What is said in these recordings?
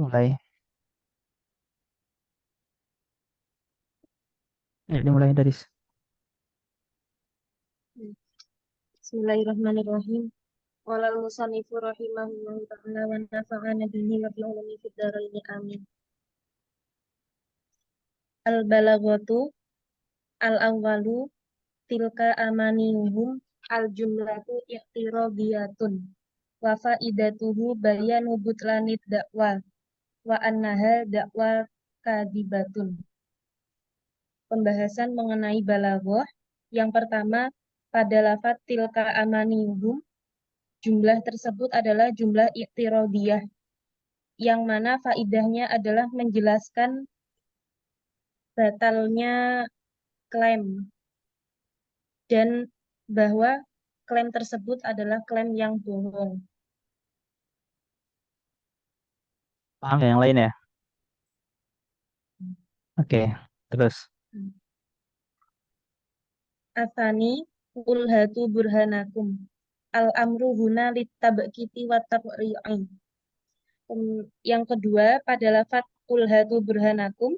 mulai. Dimulai dari Bismillahirrahmanirrahim. Walal musannifu rahimahullahu ta'ala wa nafa'ana bihi wa bi ulumi fid dharain amin. Al balaghatu al awwalu tilka amaniyuhum al jumlatu i'tiradiyatun wa faidatuhu bayanu butlanid da'wa wa annaha da'wa kadibatun. Pembahasan mengenai balaghah. Yang pertama, pada lafaz tilka amaniyuhum, jumlah tersebut adalah jumlah i'tiradiyah, yang mana faidahnya adalah menjelaskan batalnya klaim dan bahwa klaim tersebut adalah klaim yang bohong. paham ya yang lain ya. Oke, terus. Atsani qul hatu burhanakum. Al-amru huna litabqiti wa tabri'i. Yang kedua, pada lafaz qul hatu burhanakum,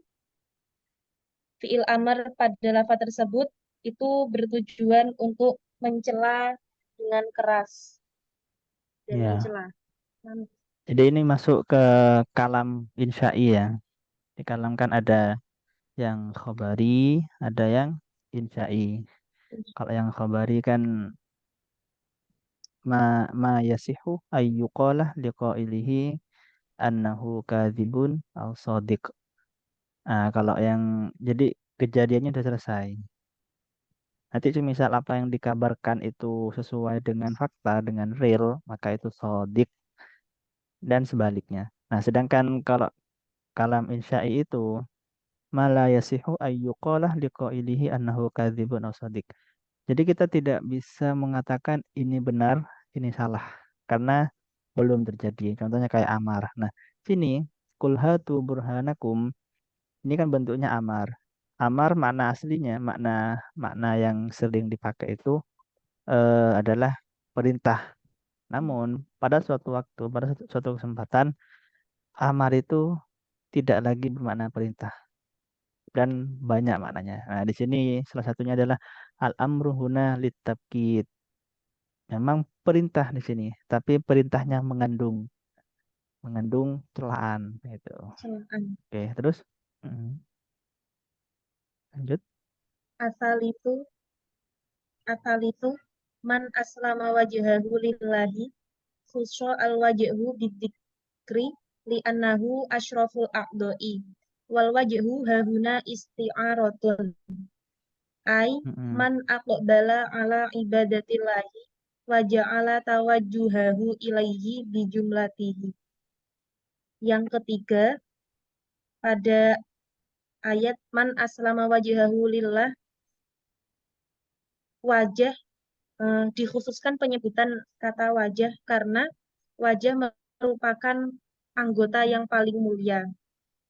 fiil amar pada lafaz tersebut itu bertujuan untuk mencela dengan keras dan Ya. mencela. Jadi ini masuk ke kalam insya'i ya. Di kalam kan ada yang khobari, ada yang insya'i. Kalau yang khobari kan ma yasihu ayyuqalah liqailihi annahu kadzibun au shadiq. Nah, kalau yang jadi kejadiannya sudah selesai. Nanti misal apa yang dikabarkan itu sesuai dengan fakta, dengan real, maka itu shadiq dan sebaliknya. Nah, sedangkan kalau kalam insya'i itu mala yasihu ayyuqalah liqailihi annahu kadzibun aw shadiq. Jadi kita tidak bisa mengatakan ini benar, ini salah karena belum terjadi. Contohnya kayak amar. Nah, sini kul hatu burhanakum ini kan bentuknya amar. Amar makna aslinya, makna makna yang sering dipakai itu adalah perintah. Namun pada suatu waktu, pada suatu kesempatan, amar itu tidak lagi bermakna perintah dan banyak maknanya. Nah, di sini salah satunya adalah al-amru huna litabkid. Memang perintah di sini, tapi perintahnya mengandung celaan gitu. Celaan. Oke, terus. Mm, lanjut. Asal itu, asal itu, man aslama wajhahu lillahi khusya al wajhu bidikri li annahu asyraful a'dha'i wal wajhu hahuna isti'aratun ai Mm-mm. man aqbala ala ibadatillahi wa ja'ala tawajjuhahu ilaihi bi jumlatihi. Yang ketiga, pada ayat man aslama wajhahu lillah, wajah dikhususkan penyebutan kata wajah karena wajah merupakan anggota yang paling mulia.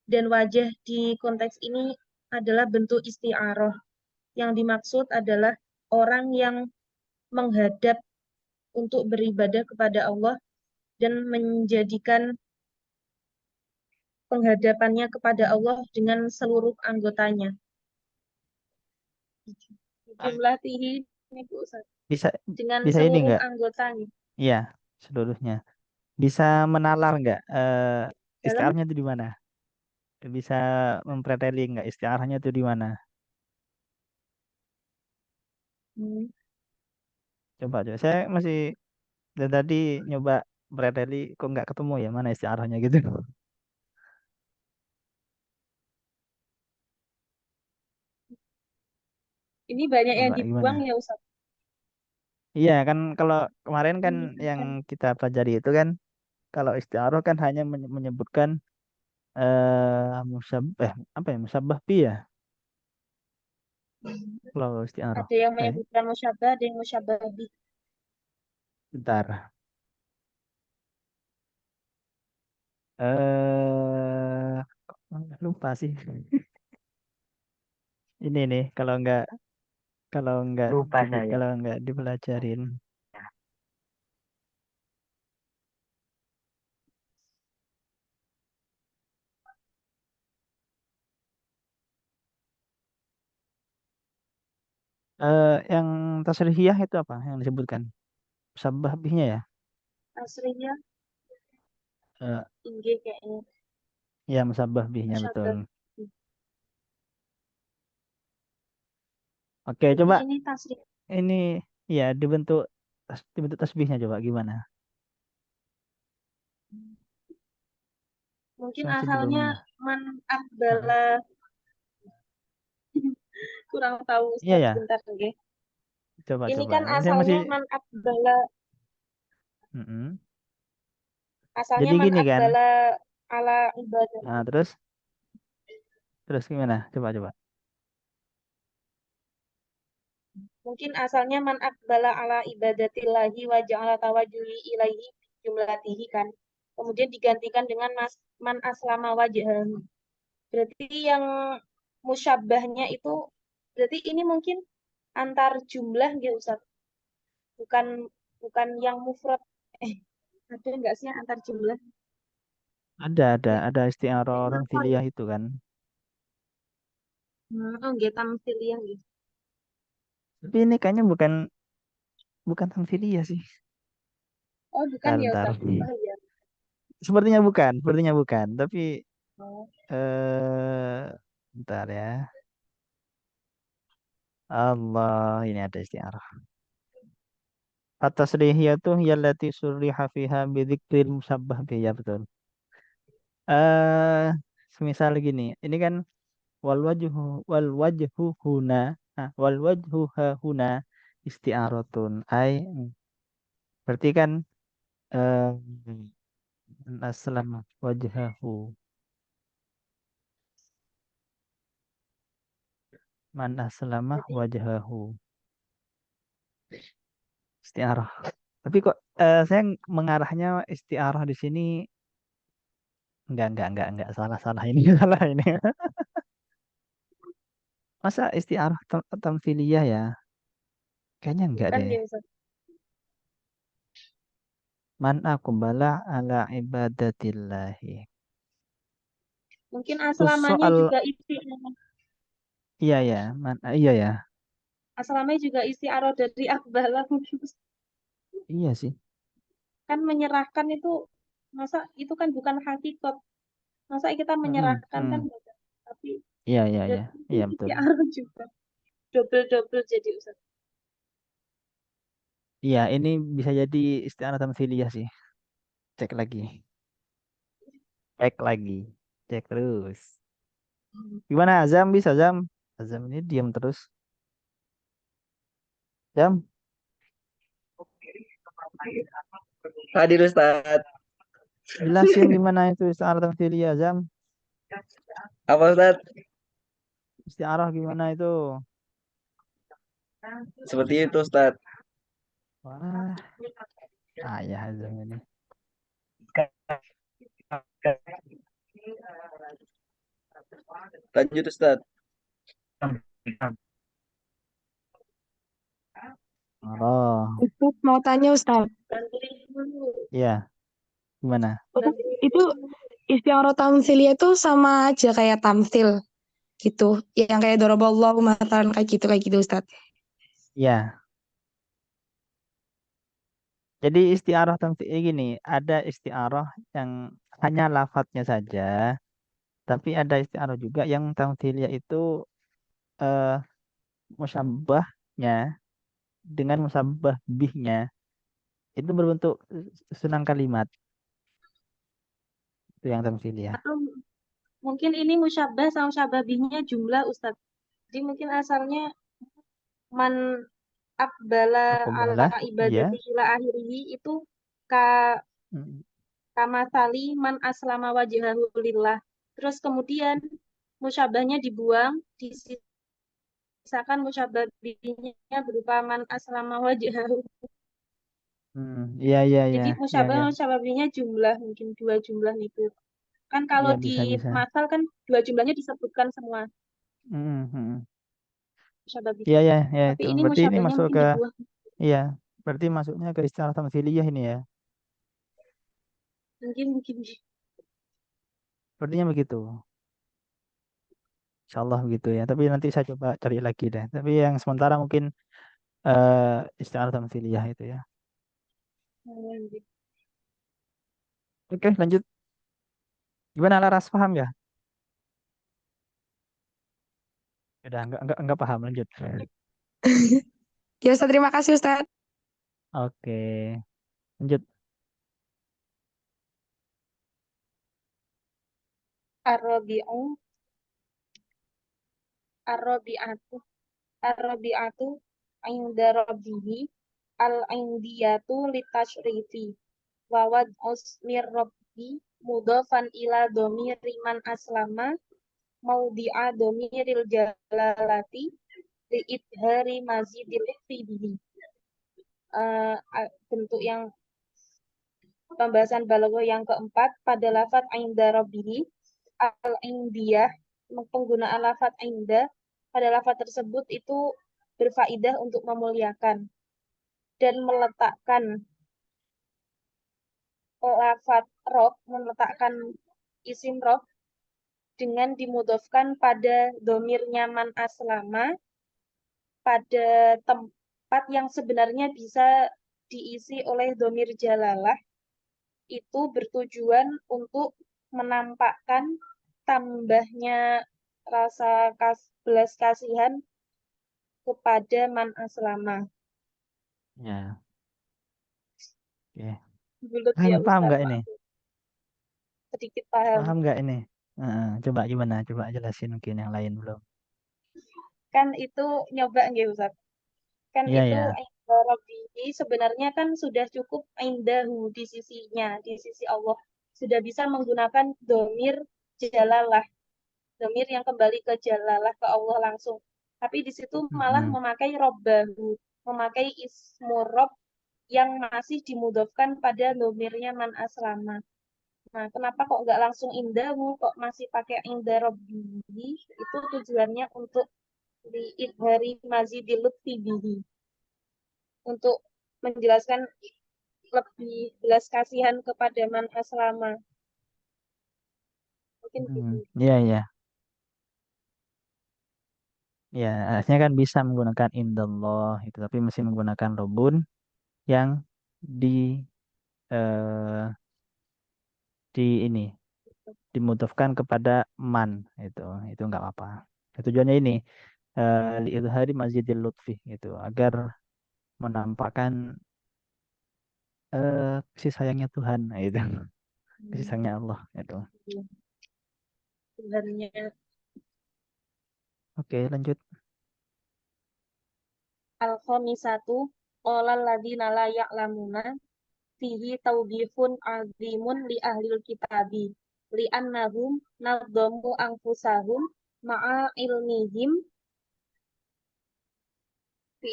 Dan wajah di konteks ini adalah bentuk isti'aroh. Yang dimaksud adalah orang yang menghadap untuk beribadah kepada Allah dan menjadikan penghadapannya kepada Allah dengan seluruh anggotanya. Ah, Jumlah tihi bisa dengan bisa ini seluruh enggak? anggotanya. Iya, seluruhnya. Bisa menalar nggak? Dalam Istiarahnya itu di mana? Bisa mempreteli nggak istiarahnya itu di mana? hmm, Coba coba. Saya masih dari tadi nyoba preteli kok nggak ketemu ya mana istiarahnya gitu. ini banyak yang Coba dibuang gimana? ya Ustaz. Iya kan kalau kemarin kan Ini yang kan kita pelajari itu kan kalau istiarah kan hanya menyebutkan apa ya musabbah bi ya kalau istiarah. ada yang Eh, menyebutkan musyabah, ada yang musyabah bih. bentar. Kok lupa sih. Ini nih kalau nggak Lupa saya. kalau nggak dipelajarin. Yang tasrihiyah itu apa yang disebutkan? Musabah bihnya ya? Aslinya Eh, inggih kayaknya ya musabah bihnya betul. musyabah. Oke, Jadi coba ini tasrif. ini ya dibentuk tasbihnya coba gimana? Mungkin Masih belum. asalnya man Heeh. akbala kurang tahu Iya Ustaz ya, sebentar nggih. Ini coba-coba. kan Ini saya masih. asalnya man akbala, Mm-mm. asalnya Jadi man gini kan. akbala ala ibadah. Nah, terus gimana? Coba-coba. Mungkin asalnya man akbala ala ibadatillahi wa ja'ala tawajjuhi ilaihi jumlatihi kan. Kemudian digantikan dengan man aslama wajhahu. Berarti yang musyabbahnya itu berarti ini mungkin antar jumlah ya Ustaz. Bukan bukan yang mufrad. Eh, ada nggak sih yang antar jumlah? Ada istiarah Kayaknya orang apa ya? filiah itu kan. Oh, nggih tamtsiliyah nggih. Tapi ini kayaknya bukan bukan tamfiliyah sih. Oh, bukan Ntar, ya ntar. Ustaz. Oh iya. Sepertinya bukan. Tapi Oh, ntar ya. Allah, ini ada istiarah. At-tasrihiyatu yallati surriha fiha bidzikril musabbah bih. Ya betul. Eh, semisal gini. Ini kan wal wajhu huna. Wal wajhu ha huna isti'aratun. Berarti kan eh aslam wajhahu. Man aslama jadi wajhahu. Isti'arah. Tapi kok saya mengarahnya isti'arah di sini enggak salah ini salah ini. Masa isti'arah tamtsiliyah ya? Kayaknya enggak bukan deh. ya Ustaz. Man aqbala ala ibadatillahi. Mungkin Terus aslamanya soal juga isi iya ya, iya ya. aslamanya juga isi aro dari akbala mungkin. Iya sih. Kan menyerahkan itu masa itu kan bukan hakikat. Masa kita Mm-mm, menyerahkan kan mm. enggak. Tapi Iya. berarti itu Iya isi betul. aro juga. Double-double jadi Ustaz. Iya, ini bisa jadi isti'arah tamtsiliyah sih. Cek lagi. Cek lagi. Cek terus. Gimana Azam bisa Azam? Azam ini diam terus. Jam, Hadir Ustaz. jelasin gimana itu isti'arah tamtsiliyah Azam. Apa Ustaz? Isti'arah gimana itu? Seperti itu Ustaz. Wah, ayah Azam ini. Lanjut Ustaz. Oh, Ustaz mau tanya Ustaz, Bantuin dulu. iya. Gimana? Ustaz Bantuin itu dulu. istiaroh tamsiliyah itu sama aja kayak tamsil gitu, yang kayak doroballahu matalan kayak gitu Ustaz. Iya. Jadi isti'arah tamtsiliyah gini, ada isti'arah yang hanya lafadznya saja, tapi ada isti'arah juga yang tamtsiliyah itu eh musabbahnya dengan musabbah bihnya itu berbentuk susunan kalimat itu yang tamtsiliyah. Atau mungkin ini musyabbah sama musyababihnya jumlah Ustaz. Jadi mungkin asalnya man akbala ala Aqbalah, iya. ibadati ila akhirihi itu ka Mm, kamasali man aslama wajhahu lillah. Terus kemudian musyabahnya dibuang, disisakan musyabahnya berupa man aslama wajhahu. iya, iya, iya, Jadi iya, musyabah iya, musyabahnya jumlah, mungkin dua jumlah itu. Kan kalau iya di bisa. masal kan dua jumlahnya disebutkan semua Mm. musyabah. Iya, iya, ya Tapi itu. ini Berarti ini musyabahnya masuk mungkin ke, dibuang. iya, berarti masuknya ke istilah tamtsiliyah ini ya. Mungkin mungkin Sepertinya begitu. Insya Allah begitu ya. Tapi nanti saya coba cari lagi deh. Tapi yang sementara mungkin isti'arah tamtsiliyah itu ya. Oke, lanjut. Gimana Laras, paham ya? Udah enggak paham, lanjut. Ya Ustaz, terima kasih Ustaz. Oke, lanjut. Ar-Rabi'u, Ar-Rabi'atu, Ar-Rabi'atu inda rabbihi al-indiyatu litashrifi wawad usmir rabbi mudofan ila domiri man aslama maudi'a domiril jalalati li'idhari mazidil fibihi. Bentuk yang pembahasan balaghah yang keempat pada lafaz inda rabbihi al-indiyah, penggunaan lafaz inda pada lafaz tersebut itu berfaedah untuk memuliakan dan meletakkan lafaz rob, meletakkan isim rob dengan dimudofkan pada domirnya man aslama pada tempat yang sebenarnya bisa diisi oleh domir jalalah, itu bertujuan untuk menampakkan tambahnya rasa belas kasihan kepada man aslama. Ya, oke. Bulut Paham, ya paham Ustaz, nggak ini? sedikit paham. Paham nggak ini? Coba gimana? Coba jelasin mungkin yang lain belum. Kan itu nyoba nggih Ustaz. Kan Iya itu ya. inda rabbihi sebenarnya kan sudah cukup indahu di sisinya, di sisi Allah. Sudah bisa menggunakan domir jalalah, domir yang kembali ke jalalah ke Allah langsung. Tapi di situ malah Mm-mm. memakai robbahu, memakai ismu rob yang masih dimudofkan pada domirnya man aslama. Nah, kenapa kok nggak langsung indahu, kok masih pakai inda rabbihi? Itu tujuannya untuk diidhari mazidil lutfi bihi, untuk menjelaskan lebih belas kasihan kepada man aslama. Mungkin gitu. Iya ya. Ya, harusnya kan bisa menggunakan indallah itu, tapi mesti menggunakan robun yang di eh, di ini dimudofkan kepada man itu nggak apa-apa. Tujuannya ini liidhari mazidil lutfi gitu agar menampakkan kasih sayangnya Tuhan itu kasih Hmm, sayangnya Allah itu. iya. Sebenarnya Oke, lanjut. al-khamisatu qala alladziina la ya'lamuna fihi tawbihun azimun li ahlil kitabi li annahum nadzamu anfusahum ma'a ilmihim fi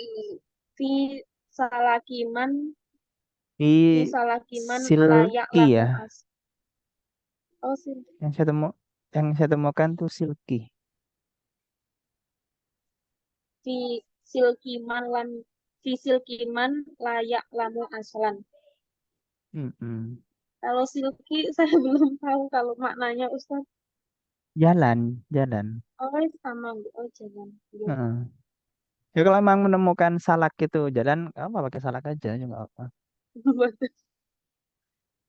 fi salakiman Di fi salakiman layak silki lamu ya. as. Oh, sih. Yang saya temu yang saya temukan tuh silki. Fi silkiman lan fi silkiman layak lamu aslan. Mm-mm. Kalau silki saya belum tahu kalau maknanya Ustaz. Jalan. Oh, sama. Oh, jangan. Iya. Heeh. Ya kalau emang menemukan salak itu jalan, apa pakai salak aja juga apa.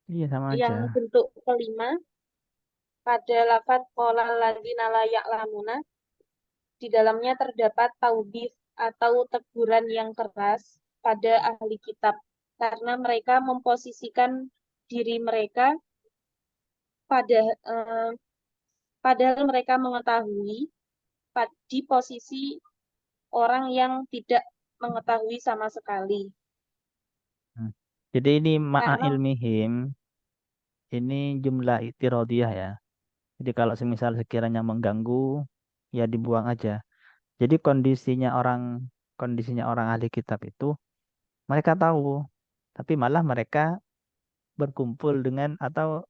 Iya sama aja. Yang bentuk kelima pada lafaz qala alladziina la ya'lamuna, di dalamnya terdapat taubih atau teguran yang keras pada ahli kitab karena mereka memposisikan diri mereka pada padahal mereka mengetahui di posisi orang yang tidak mengetahui sama sekali. Hmm. Jadi ini ma'a Karena ilmihim, ini jumlah istirodiyah ya. Jadi kalau semisal sekiranya mengganggu, ya dibuang aja. Jadi kondisinya orang ahli kitab itu mereka tahu, tapi malah mereka berkumpul dengan atau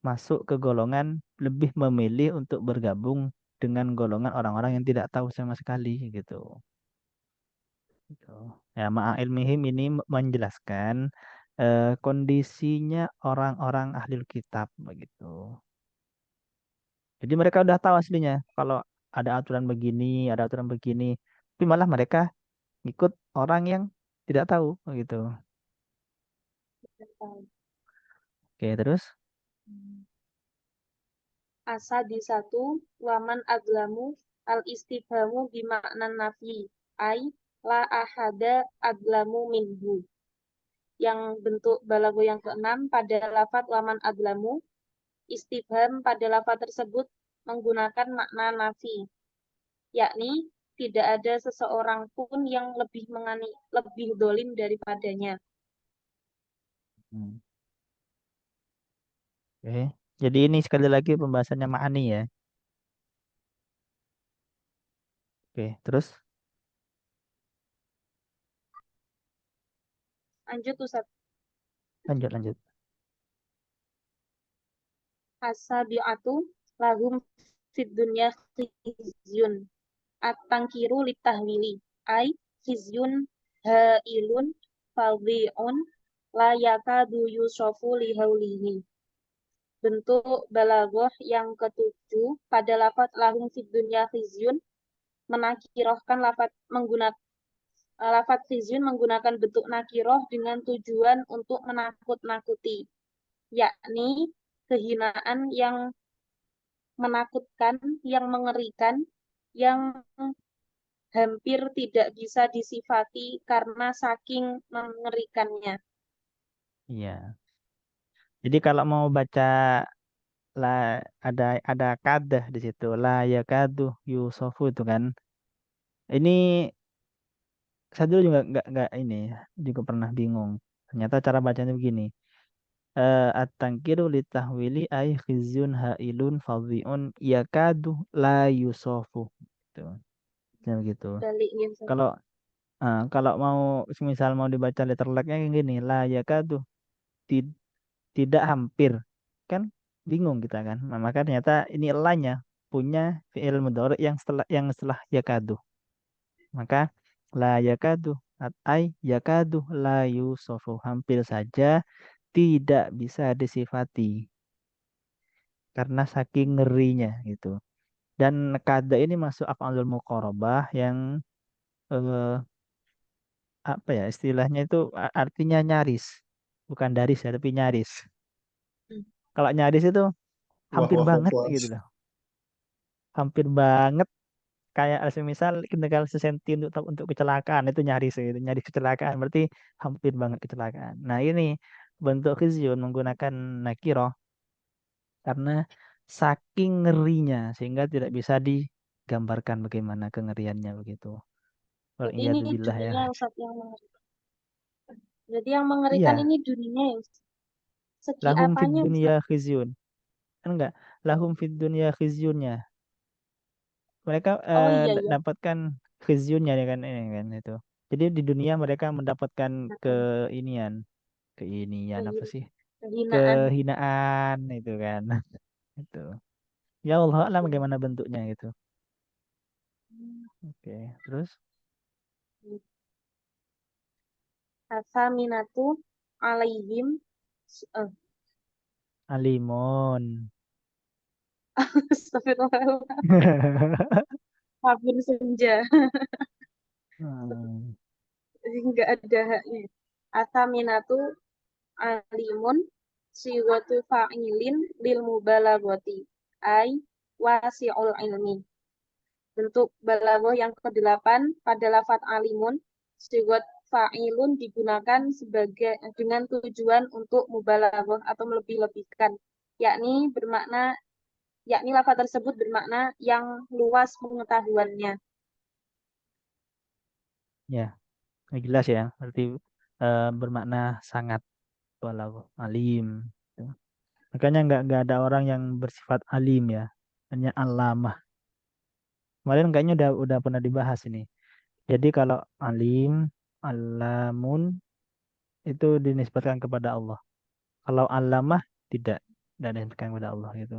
masuk ke golongan lebih memilih untuk bergabung dengan golongan orang-orang yang tidak tahu sama sekali gitu. Gitu. Ya, ma'ilmihim ini menjelaskan kondisinya orang-orang ahli kitab begitu. Jadi mereka udah tahu aslinya kalau ada aturan begini, tapi malah mereka ikut orang yang tidak tahu gitu. Oke, terus Asa di satu, waman aglamu, al istifhamu bimakna nafi, ai la ahada aglamu minhu. Yang bentuk balago yang keenam pada lafat waman aglamu, istifham pada lafat tersebut menggunakan makna nafi, yakni tidak ada seseorang pun yang lebih dolim daripadanya. hmm, oke. Jadi ini sekali lagi pembahasannya ma'ani ya. Oke, terus Lanjut Ustaz. lanjut lanjut. As-sabi'atu lahum fid dunya khizyun. At-tangkiru litahwili. Ay khizyun hailun fadhi'un la yakadu yusofu lihaulihi. Bentuk balaghah yang ketujuh pada lafaz lahum fid dunya khizyun menakirohkan lafaz khizyun menggunakan bentuk nakiroh dengan tujuan untuk menakut-nakuti, yakni kehinaan yang menakutkan, yang mengerikan, yang hampir tidak bisa disifati karena saking mengerikannya. Iya. Jadi kalau mau baca lah ada kadah di situ la yakadu yusofu itu kan. Ini saya dulu juga nggak ini juga pernah bingung. Ternyata cara bacanya begini. At-tangkiru litahwili ay khizyun hailun fadhi'un yakadu la yusofu. Gitu. Ya begitu. Baliknya. Kalau kalau mau misal mau dibaca letter like-nya kayak gini, la yakadu ti- tidak hampir. Kan bingung kita kan. Nah, maka ternyata ini elanya punya fi'il mudhari yang setelah yakadu. Maka la yakadu ay yakadu la yusofu hampir saja tidak bisa disifati karena saking ngerinya gitu. Dan kada ini masuk af'alul muqarabah yang eh, apa ya istilahnya itu artinya nyaris. Bukan daris ya, tapi nyaris. Kalau nyaris itu Wah, hampir wah, banget wah. gitu loh. Hampir banget kayak misal tinggal sesenti untuk kecelakaan itu nyaris gitu. Nyaris kecelakaan berarti hampir banget kecelakaan. Nah, ini bentuk khizyun menggunakan nakiroh karena saking ngerinya sehingga tidak bisa digambarkan bagaimana kengeriannya begitu. Jadi ini Waliyadzubillah ya. dunia Ustaz yang mengerikan. Jadi yang mengerikan Iya, ini dunia ya Ustaz. Segi lahum fid apanya dunya Ustaz? khizyun. Kan enggak? Lahum fid dunya khizyunnya. Mereka Oh iya iya. dapatkan khizyunnya ya kan ini kan itu. Jadi di dunia mereka mendapatkan keinian, keinian apa sih? Kehinaan. Kehinaan itu kan. Itu. Ya Allah alam bagaimana bentuknya gitu. Oke, terus Asaminatu alaihim. Eh, alimun. Astagfirullah. Sabun senja. Hmm. Enggak ada haknya. Asaminatu alimun siwatu fa'ilin lil mubalaghati ai wasi'ul ilmi. Bentuk balaghah yang kedelapan pada lafaz alimun siwat fa'ilun digunakan sebagai dengan tujuan untuk mubalaghah atau melebih-lebihkan, yakni lafaz tersebut bermakna yang luas pengetahuannya. Ya, ini jelas ya. Berarti bermakna sangat walau alim. Gitu. Makanya nggak ada orang yang bersifat alim ya. Hanya alamah. Kemarin kayaknya udah pernah dibahas ini. Jadi kalau alim, alamun itu dinisbatkan kepada Allah. Kalau alamah tidak, tidak dinisbatkan kepada Allah gitu.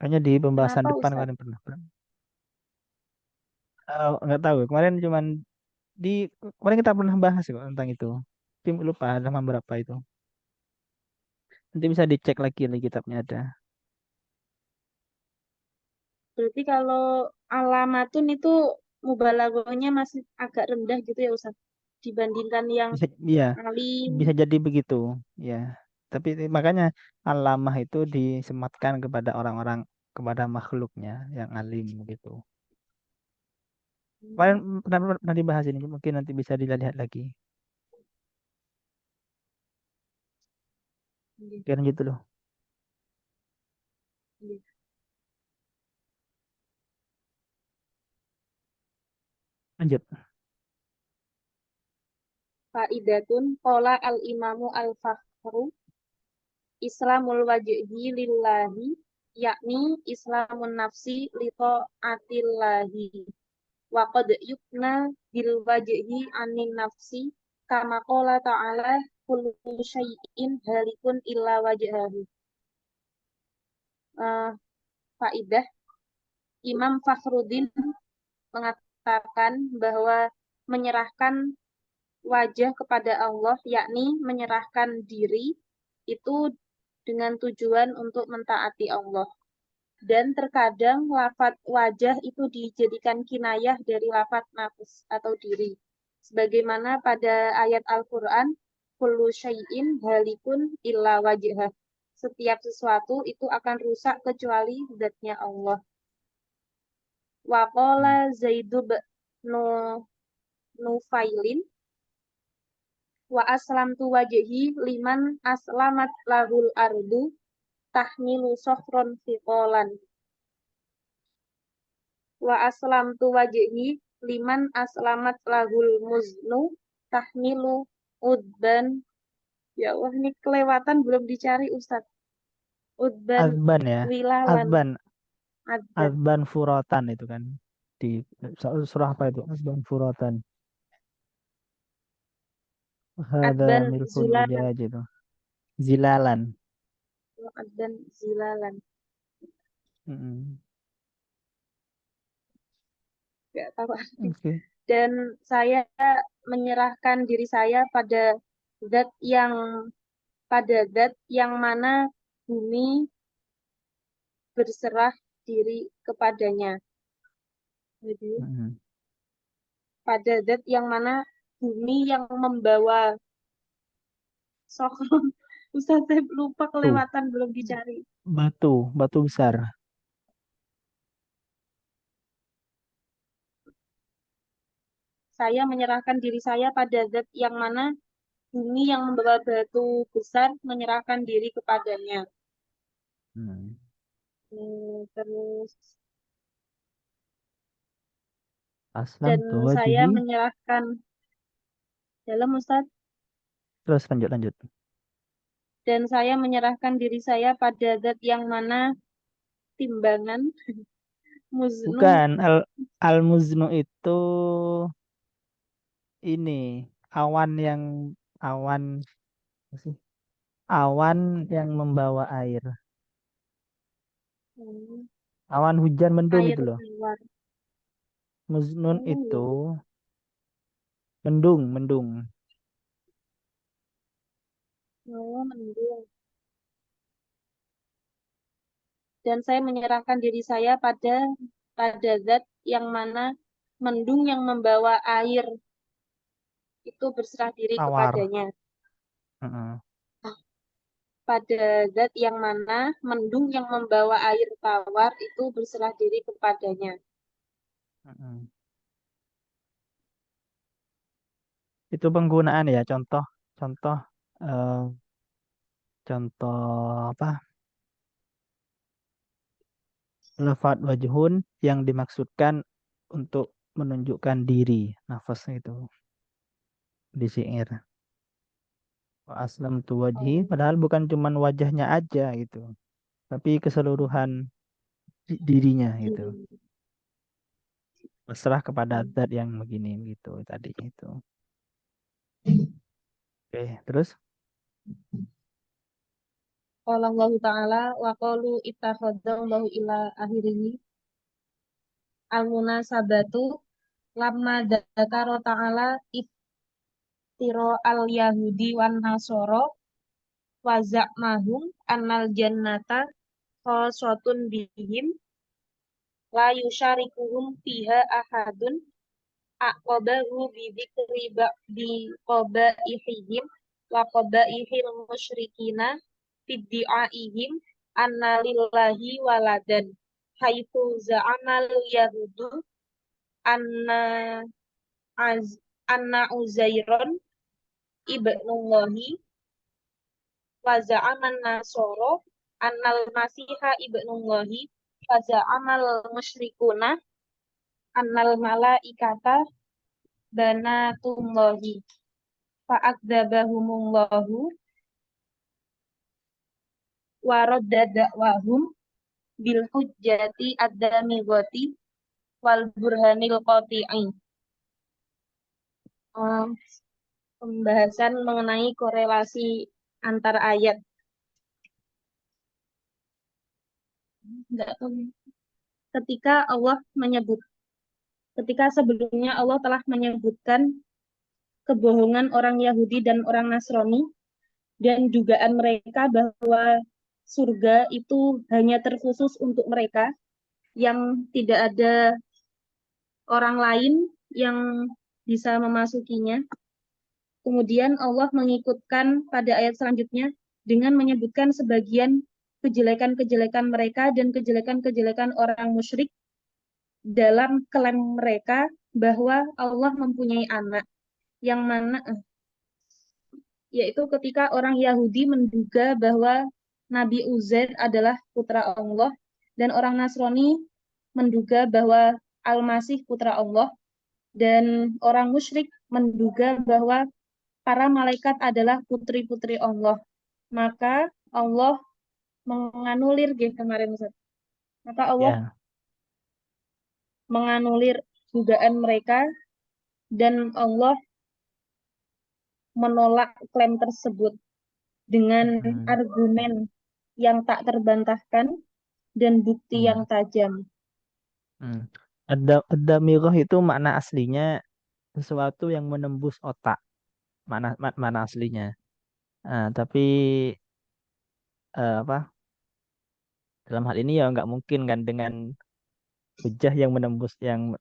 Kayaknya di pembahasan Kenapa depan Ustaz? kemarin pernah. Nggak tahu. Kemarin cuman di kemarin kita pernah bahas kok tentang itu. Tapi lupa halaman berapa itu. Nanti bisa dicek lagi kitabnya ada. Berarti kalau alamatun itu mubalaghahnya masih agak rendah gitu ya Ustaz, dibandingkan yang Bisa, iya, alim. bisa jadi begitu, ya. Tapi makanya alamah itu disematkan kepada orang-orang, kepada makhluknya yang alim gitu. Kemarin pernah dibahas ini, mungkin nanti bisa dilihat lagi. Iya, Kira gitu loh. iya. Lanjut. Faidatun qala al-imamu al-fakhru Islamul wajhi lillahi yakni Islamun nafsi li taatillahi wa qad yukna bil wajhi anin nafsi kama qala ta'ala kullu syai'in halikun illa wajhahu. Eh, Faidah Imam Fakhruddin mengatakan bahwa menyerahkan wajah kepada Allah, yakni menyerahkan diri, itu dengan tujuan untuk mentaati Allah. Dan terkadang lafat wajah itu dijadikan kinayah dari lafat nafs atau diri. Sebagaimana pada ayat Al-Quran, kullu syai'in halikun illa wajhah. Setiap sesuatu itu akan rusak kecuali zatnya Allah. Waqala Zaidu nu Nufailin wa aslamtu wajhi liman aslamat lahul ardu tahmilu sohron fiqolan wa aslamtu wajhi liman aslamat lahul muznu tahmilu udban. Ya Allah, ini kelewatan belum dicari Ustadz. Udban Azban ya, wilalan azban, adban. azban furatan itu kan di surah apa itu? Azban furatan. Hada Adban milkul zulalan. ujaj itu. Zilalan. Adban zilalan. Mm-mm. Gak tahu arti. Oke. Dan saya menyerahkan diri saya zat yang zat yang mana bumi berserah diri kepadanya. Jadi, Mm-mm. pada zat yang mana bumi yang membawa sokron. Ustaz, saya lupa Tuh, kelewatan belum dicari. batu besar. Saya menyerahkan diri saya pada zat yang mana bumi yang membawa batu besar menyerahkan diri kepadanya. Hmm. Terus Aslam dan tuh saya wajihi. menyerahkan dalam Ustaz. Terus lanjut lanjut. Dan saya menyerahkan diri saya pada zat yang mana timbangan muznu. Bukan al muznu itu ini awan yang awan apa sih? Awan yang membawa air. Hmm, Awan hujan mendung air itu loh. tawar. Muznun Oh, itu iya. mendung. Oh, mendung. Dan saya menyerahkan diri saya pada zat yang mana mendung yang membawa air itu berserah diri Tawar. kepadanya. Heeh. Pada zat yang mana mendung yang membawa air tawar itu berserah diri kepadanya. Heeh. Itu penggunaan ya, contoh contoh eh, contoh apa? Lafat wajhun yang dimaksudkan untuk menunjukkan diri, nafas itu di syair. Wa aslam tu wajhi, Oh, padahal bukan cuman wajahnya aja gitu, tapi keseluruhan dirinya gitu. diri. Berserah kepada zat yang begini gitu tadi itu. Oke, terus Qala Allah Ta'ala wa qalu ittakhadallahu ila akhirih al-munasabatu lamma dzakara ta'ala iftira al-yahudi wan nasara wa za'mahum annal jannata khasatun bihim la yusyarikuhum fiha ahadun aqabahu bidzikri ba'di qabaihim wa qabaihil musyrikina fiddi'aihim anna lillahi waladan haitsu za'amal yahudu anna anna uzairon ibnullahi wa za'aman nasoro annal masiha ibnullahi wa za'amal musyrikuna annal malaikata banatullahi fa'adzabahumullahu wa radda da'wahum bil hujjati ad-damighati wal burhanil qati'i. Pembahasan mengenai korelasi antar ayat. Ketika sebelumnya Allah telah menyebutkan kebohongan orang Yahudi dan orang Nasrani dan dugaan mereka bahwa surga itu hanya terkhusus untuk mereka, yang tidak ada orang lain yang bisa memasukinya. Kemudian Allah mengikutkan pada ayat selanjutnya dengan menyebutkan sebagian kejelekan-kejelekan mereka dan kejelekan-kejelekan orang musyrik dalam klaim mereka bahwa Allah mempunyai anak, yang mana yaitu ketika orang Yahudi menduga bahwa Nabi Uzair adalah putra Allah dan orang Nasrani menduga bahwa Al-Masih putra Allah dan orang musyrik menduga bahwa para malaikat adalah putri-putri Allah. Maka Allah menganulir kemarin Ustaz. Maka Allah Ya, menganulir dugaan mereka dan Allah menolak klaim tersebut dengan argumen yang tak terbantahkan dan bukti yang tajam. Ad-damirah itu makna aslinya sesuatu yang menembus otak. Mana aslinya. Tapi apa? Dalam hal ini ya nggak mungkin kan dengan hujah yang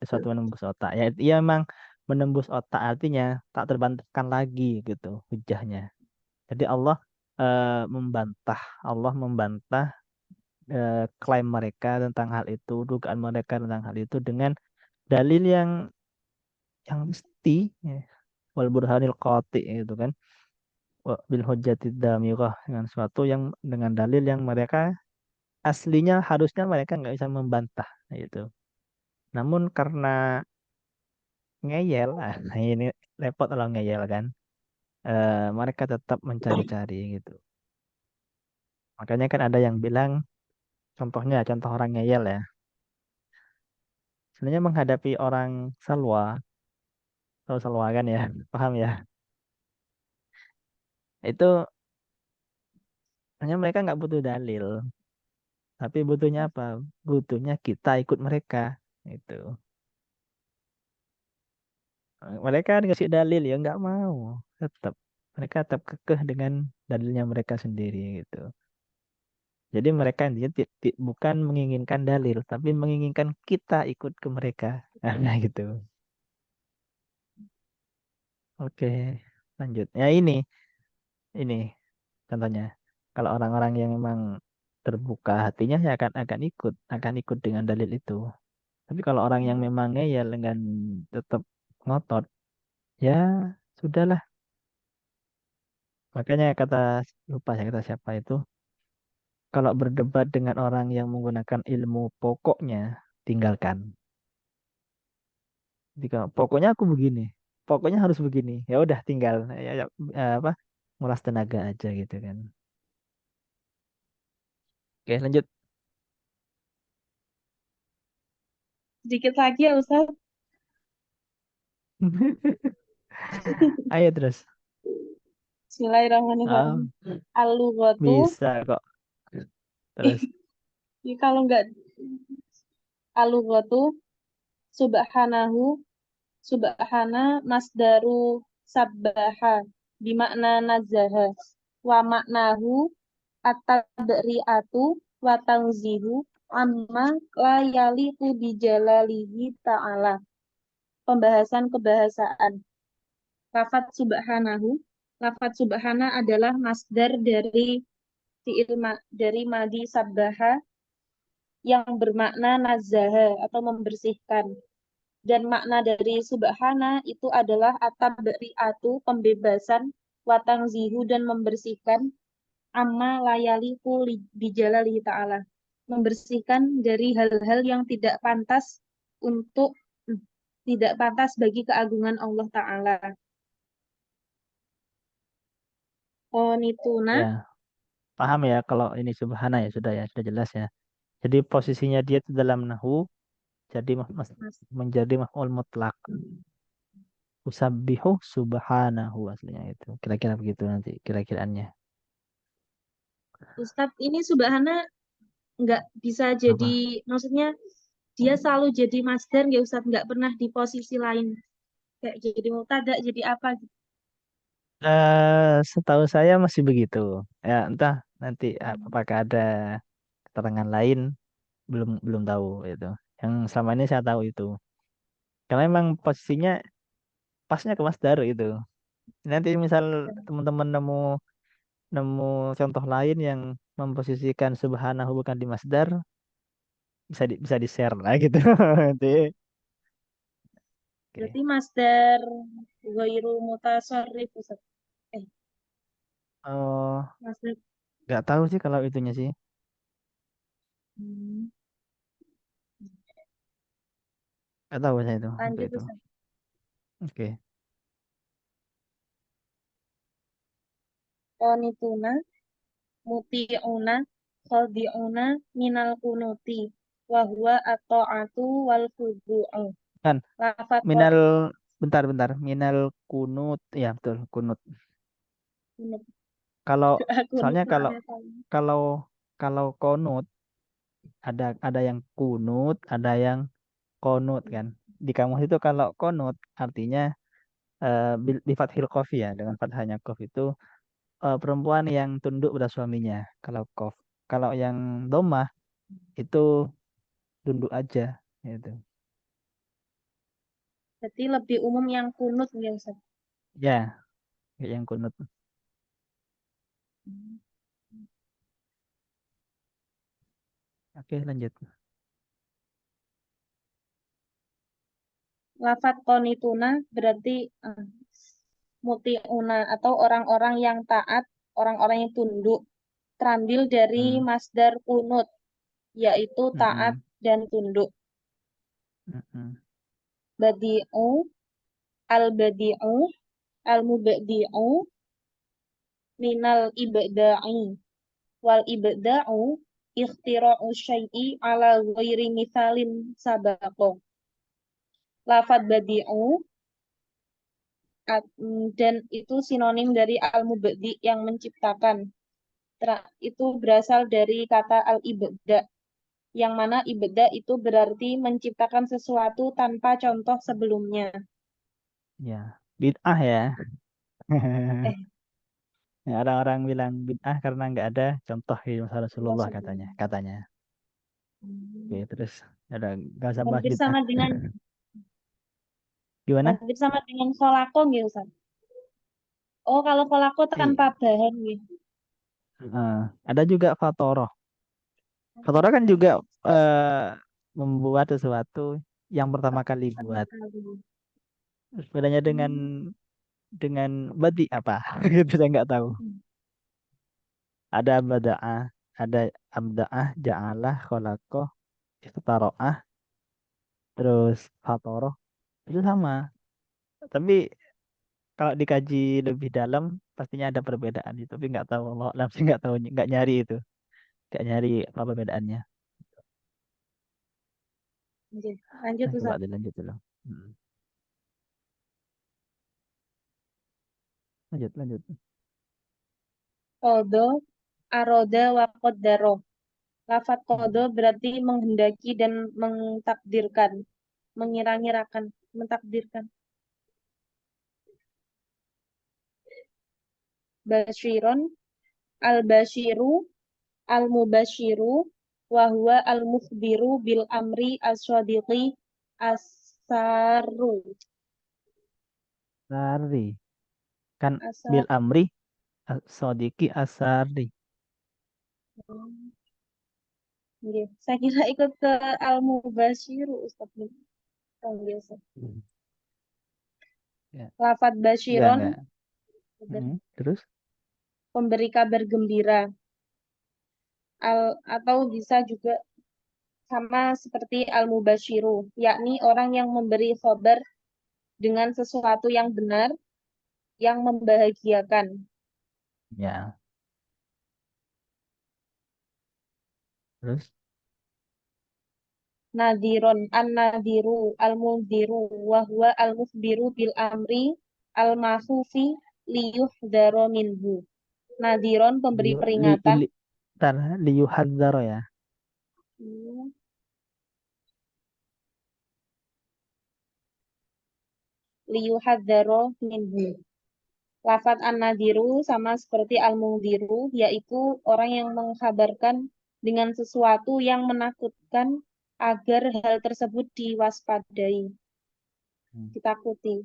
suatu menembus otak. Ya, ia memang menembus otak artinya tak terbantahkan lagi gitu hujahnya. Jadi Allah membantah klaim mereka tentang hal itu, dugaan mereka tentang hal itu dengan dalil yang mesti, ya. Wal burhanil qati itu kan. Bil hujjatid damirah dengan suatu yang dengan dalil yang mereka aslinya harusnya mereka nggak bisa membantah gitu. Namun karena ngeyel, ini repot kalau ngeyel kan. Mereka tetap mencari-cari gitu. Makanya kan ada yang bilang, contoh orang ngeyel ya. Sebenarnya menghadapi orang salwa, tahu salwa kan ya, paham ya. Itu hanya mereka nggak butuh dalil, tapi butuhnya apa? Butuhnya kita ikut mereka. Itu. Mereka dikasih dalil ya nggak mau, tetap. Mereka tetap kekeh dengan dalilnya mereka sendiri gitu. Jadi mereka intinya bukan menginginkan dalil, tapi menginginkan kita ikut ke mereka. Nah, gitu. Oke, lanjut. Ya ini contohnya. Kalau orang-orang yang memang terbuka hatinya ya akan ikut dengan dalil itu. Tapi kalau orang yang memang ngeyel dengan tetap ngotot, ya sudahlah. Makanya lupa saya kata siapa itu. Kalau berdebat dengan orang yang menggunakan ilmu pokoknya, tinggalkan. Jika pokoknya aku begini, pokoknya harus begini. Ya udah tinggal apa? Ngulas tenaga aja gitu kan. Oke, lanjut. Sedikit lagi ya Ustaz. Ayo terus. Bismillahirrahmanirrahim. Al-lughatu Bisa kok. Terus. kalau enggak al-lughatu subhana masdaru sabbaha bimakna nazaha wa maknahu at-tabri'atu wa tanzihu amma la yaliku bijalalihi ta'ala. Pembahasan kebahasaan. Lafat subhanahu. Lafat subhana adalah masdar dari dari madi sabbaha yang bermakna nazaha atau membersihkan. Dan makna dari subhana itu adalah at-tabri'atu, pembebasan, watang zihu dan membersihkan, amma layaliku bijalalihi ta'ala. Membersihkan dari hal-hal yang tidak pantas untuk tidak pantas bagi keagungan Allah Ta'ala. Qonituna, Ya, paham ya kalau ini subhana ya sudah jelas ya. Jadi posisinya dia itu dalam nahu jadi menjadi maf'ul mutlak. Usabbihu subhanahu aslinya itu. Kira-kira begitu nanti kira-kiraannya. Ustadz ini subhana nggak bisa jadi, Apa? maksudnya dia selalu jadi masdar ya Ustadz, nggak pernah di posisi lain. Kayak jadi mubtada, jadi apa gitu. Setahu saya masih begitu. Ya, entah nanti apakah ada keterangan lain belum belum tahu itu. Yang selama ini saya tahu itu. Karena memang posisinya pasnya ke Masdar itu. Nanti misal teman-teman nemu nemu contoh lain yang memposisikan subhanahu bukan di Masdar, bisa di-share lah gitu. Nanti. Oke. Berarti masdar ghairu mutasarrif Ustadz. Eh, Oh, masdar. nggak tahu sih kalau itunya sih. Hmm, Nggak tahu saya itu untuk lanjut itu. Ustadz. Oke. Qonituna, muti'una, khadi'una, minal kunuti. Wahwa at-ta'atu wal khudu'u. Kan Lafat minal bentar minal kunut ya betul kunut. kunut. Kalau Kunut soalnya kalau maknanya tahu. kalau kalau konut ada yang kunut, ada yang konut kan. Di kamus itu kalau konut artinya bi fathil qaf ya dengan fathahnya qaf itu perempuan yang tunduk pada suaminya. Kalau qaf. Kalau yang domah itu tunduk aja gitu. Berarti lebih umum yang kunut ya Ustadz. Ya, kayak yang kunut. Oke, lanjut. Lafat konituna berarti muti'una atau orang-orang yang taat, orang-orang yang tunduk, terambil dari Hmm. masdar kunut, yaitu taat Mm-mm. dan tunduk. Mm-mm. Badi'u, al-badi'u, al-mubadi'u, minal ibda'i. Wal ibda'u, ikhtira'u syai'i ala ghairi mithalin sabaqo. Lafat badi'u, dan itu sinonim dari al-mubadi yang menciptakan. Itu berasal dari kata al-ibda, yang mana ibda itu berarti menciptakan sesuatu tanpa contoh sebelumnya. Ya, bid'ah ya. Eh, Ya, orang-orang bilang bid'ah karena nggak ada contoh di masa Allah Rasulullah katanya. sebelumnya. Katanya. Oke, terus ada nggak usah bahas Hampir bid'ah. sama dengan Gimana? kolako gitu, Ustaz. Oh, kalau kolako tanpa Iya. bahan gitu. Ada juga fatoroh. Fatoroh kan juga eh, membuat sesuatu yang pertama kali Pertama buat. kali. Terus bedanya Hmm. dengan badi apa? Gitu saya nggak tahu. Ada bada'ah, ada abda'ah, ja'alah, kholaqoh, ikhtaro'ah, terus fatoroh. Itu sama. Tapi kalau dikaji lebih dalam pastinya ada perbedaan itu. Tapi nggak tahu Allah alam sih nggak tahu nggak nyari itu. Nggak nyari apa perbedaannya. Oke, lanjut Coba Ustaz. dilanjut dulu. Hmm. Lanjut, lanjut. Kodo, aroda, wa qaddaro. Lafat kodo Hmm. berarti menghendaki dan mentakdirkan, mengira-ngirakan, mentakdirkan. Basyiron, al-basyiru, al-mubasyiru, wa huwa al-mukhbiru bil amri as-sadiqi as-saru. Sari. Kan Asar. bil amri sodiki asari. Nggih. Saya kira ikut ke al-mubasyiru Ustaz. Oh, biasa. Ya. Lafat Enggak, basyiron enggak. Terus? pemberi kabar gembira. Atau bisa juga sama seperti al-mubasyiru, yakni orang yang memberi khabar dengan sesuatu yang benar, yang membahagiakan. Ya. Terus? Nadiron, an-nadiru, al-mundiru, wa huwa al-mukhbiru bil amri al-mahufi liyuhdaro minhu. Nadiron pemberi Liu, peringatan. tar, liyuhadzaro ya. Liyuhadzaro minhu. Lafat an-nadiru sama seperti al-mungdiru, yaitu orang yang mengkabarkan dengan sesuatu yang menakutkan agar hal tersebut diwaspadai, ditakuti.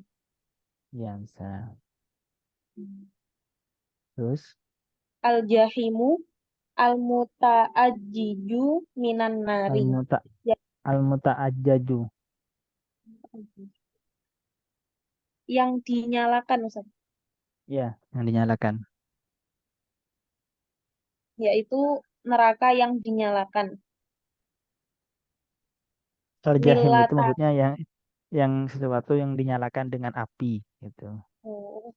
Ya, bisa. Terus? Al-jahimu al-muta'ajjiju minan nari. Ya, Al-muta'ajjaju. yang dinyalakan, Ustaz. Ya, yang dinyalakan. Yaitu neraka yang dinyalakan. Al-jahim itu Milata. maksudnya yang sesuatu yang dinyalakan dengan api gitu. Oh,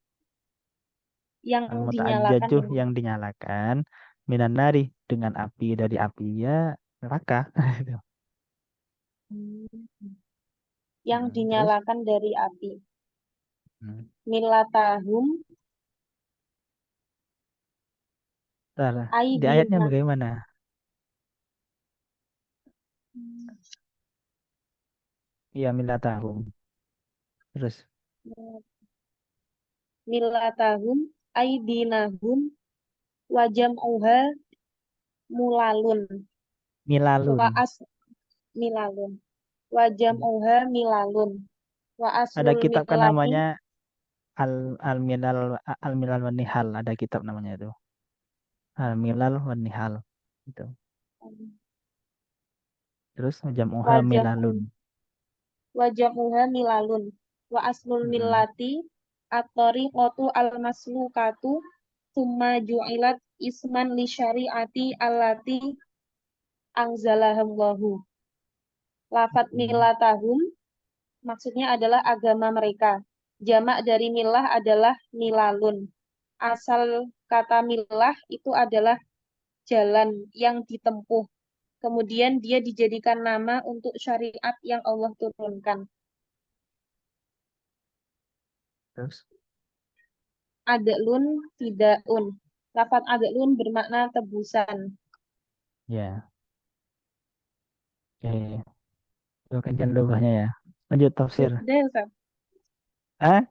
yang dinyalakan. Al-muta'ajjaju yang dinyalakan, minan nari dengan api, dari api ya neraka. Gitu. Yang Terus? dinyalakan dari api. Milatahum Ntar, di ayatnya aidina. bagaimana? Iya, milatahum. Terus? Milatahum aidinahum wajam'uha mulalun. Milalun. Wa as milalun. Wajam'uha milalun. Wa Ada aslul kitab kan milati. namanya Al-Milal wan Nihal, ada kitab namanya itu. Al-Milal wan Nihal. Itu. Terus jam'uha milalun. Wajam'uha milalun. Wa aslul millati at-tariqatu al-maslukatu summa ju'ilat isman li syari'ati allati anzalahallahu. Lafat milatahum maksudnya adalah agama mereka. Jamak dari milah adalah milalun. Asal kata milah itu adalah jalan yang ditempuh. Kemudian dia dijadikan nama untuk syariat yang Allah turunkan. Terus? Adlun tidakun. Lafat adlun bermakna tebusan. Ya. Oke. Itu kajian lugahnya ya. Lanjut tafsir. Sudah, Ustaz. Ah?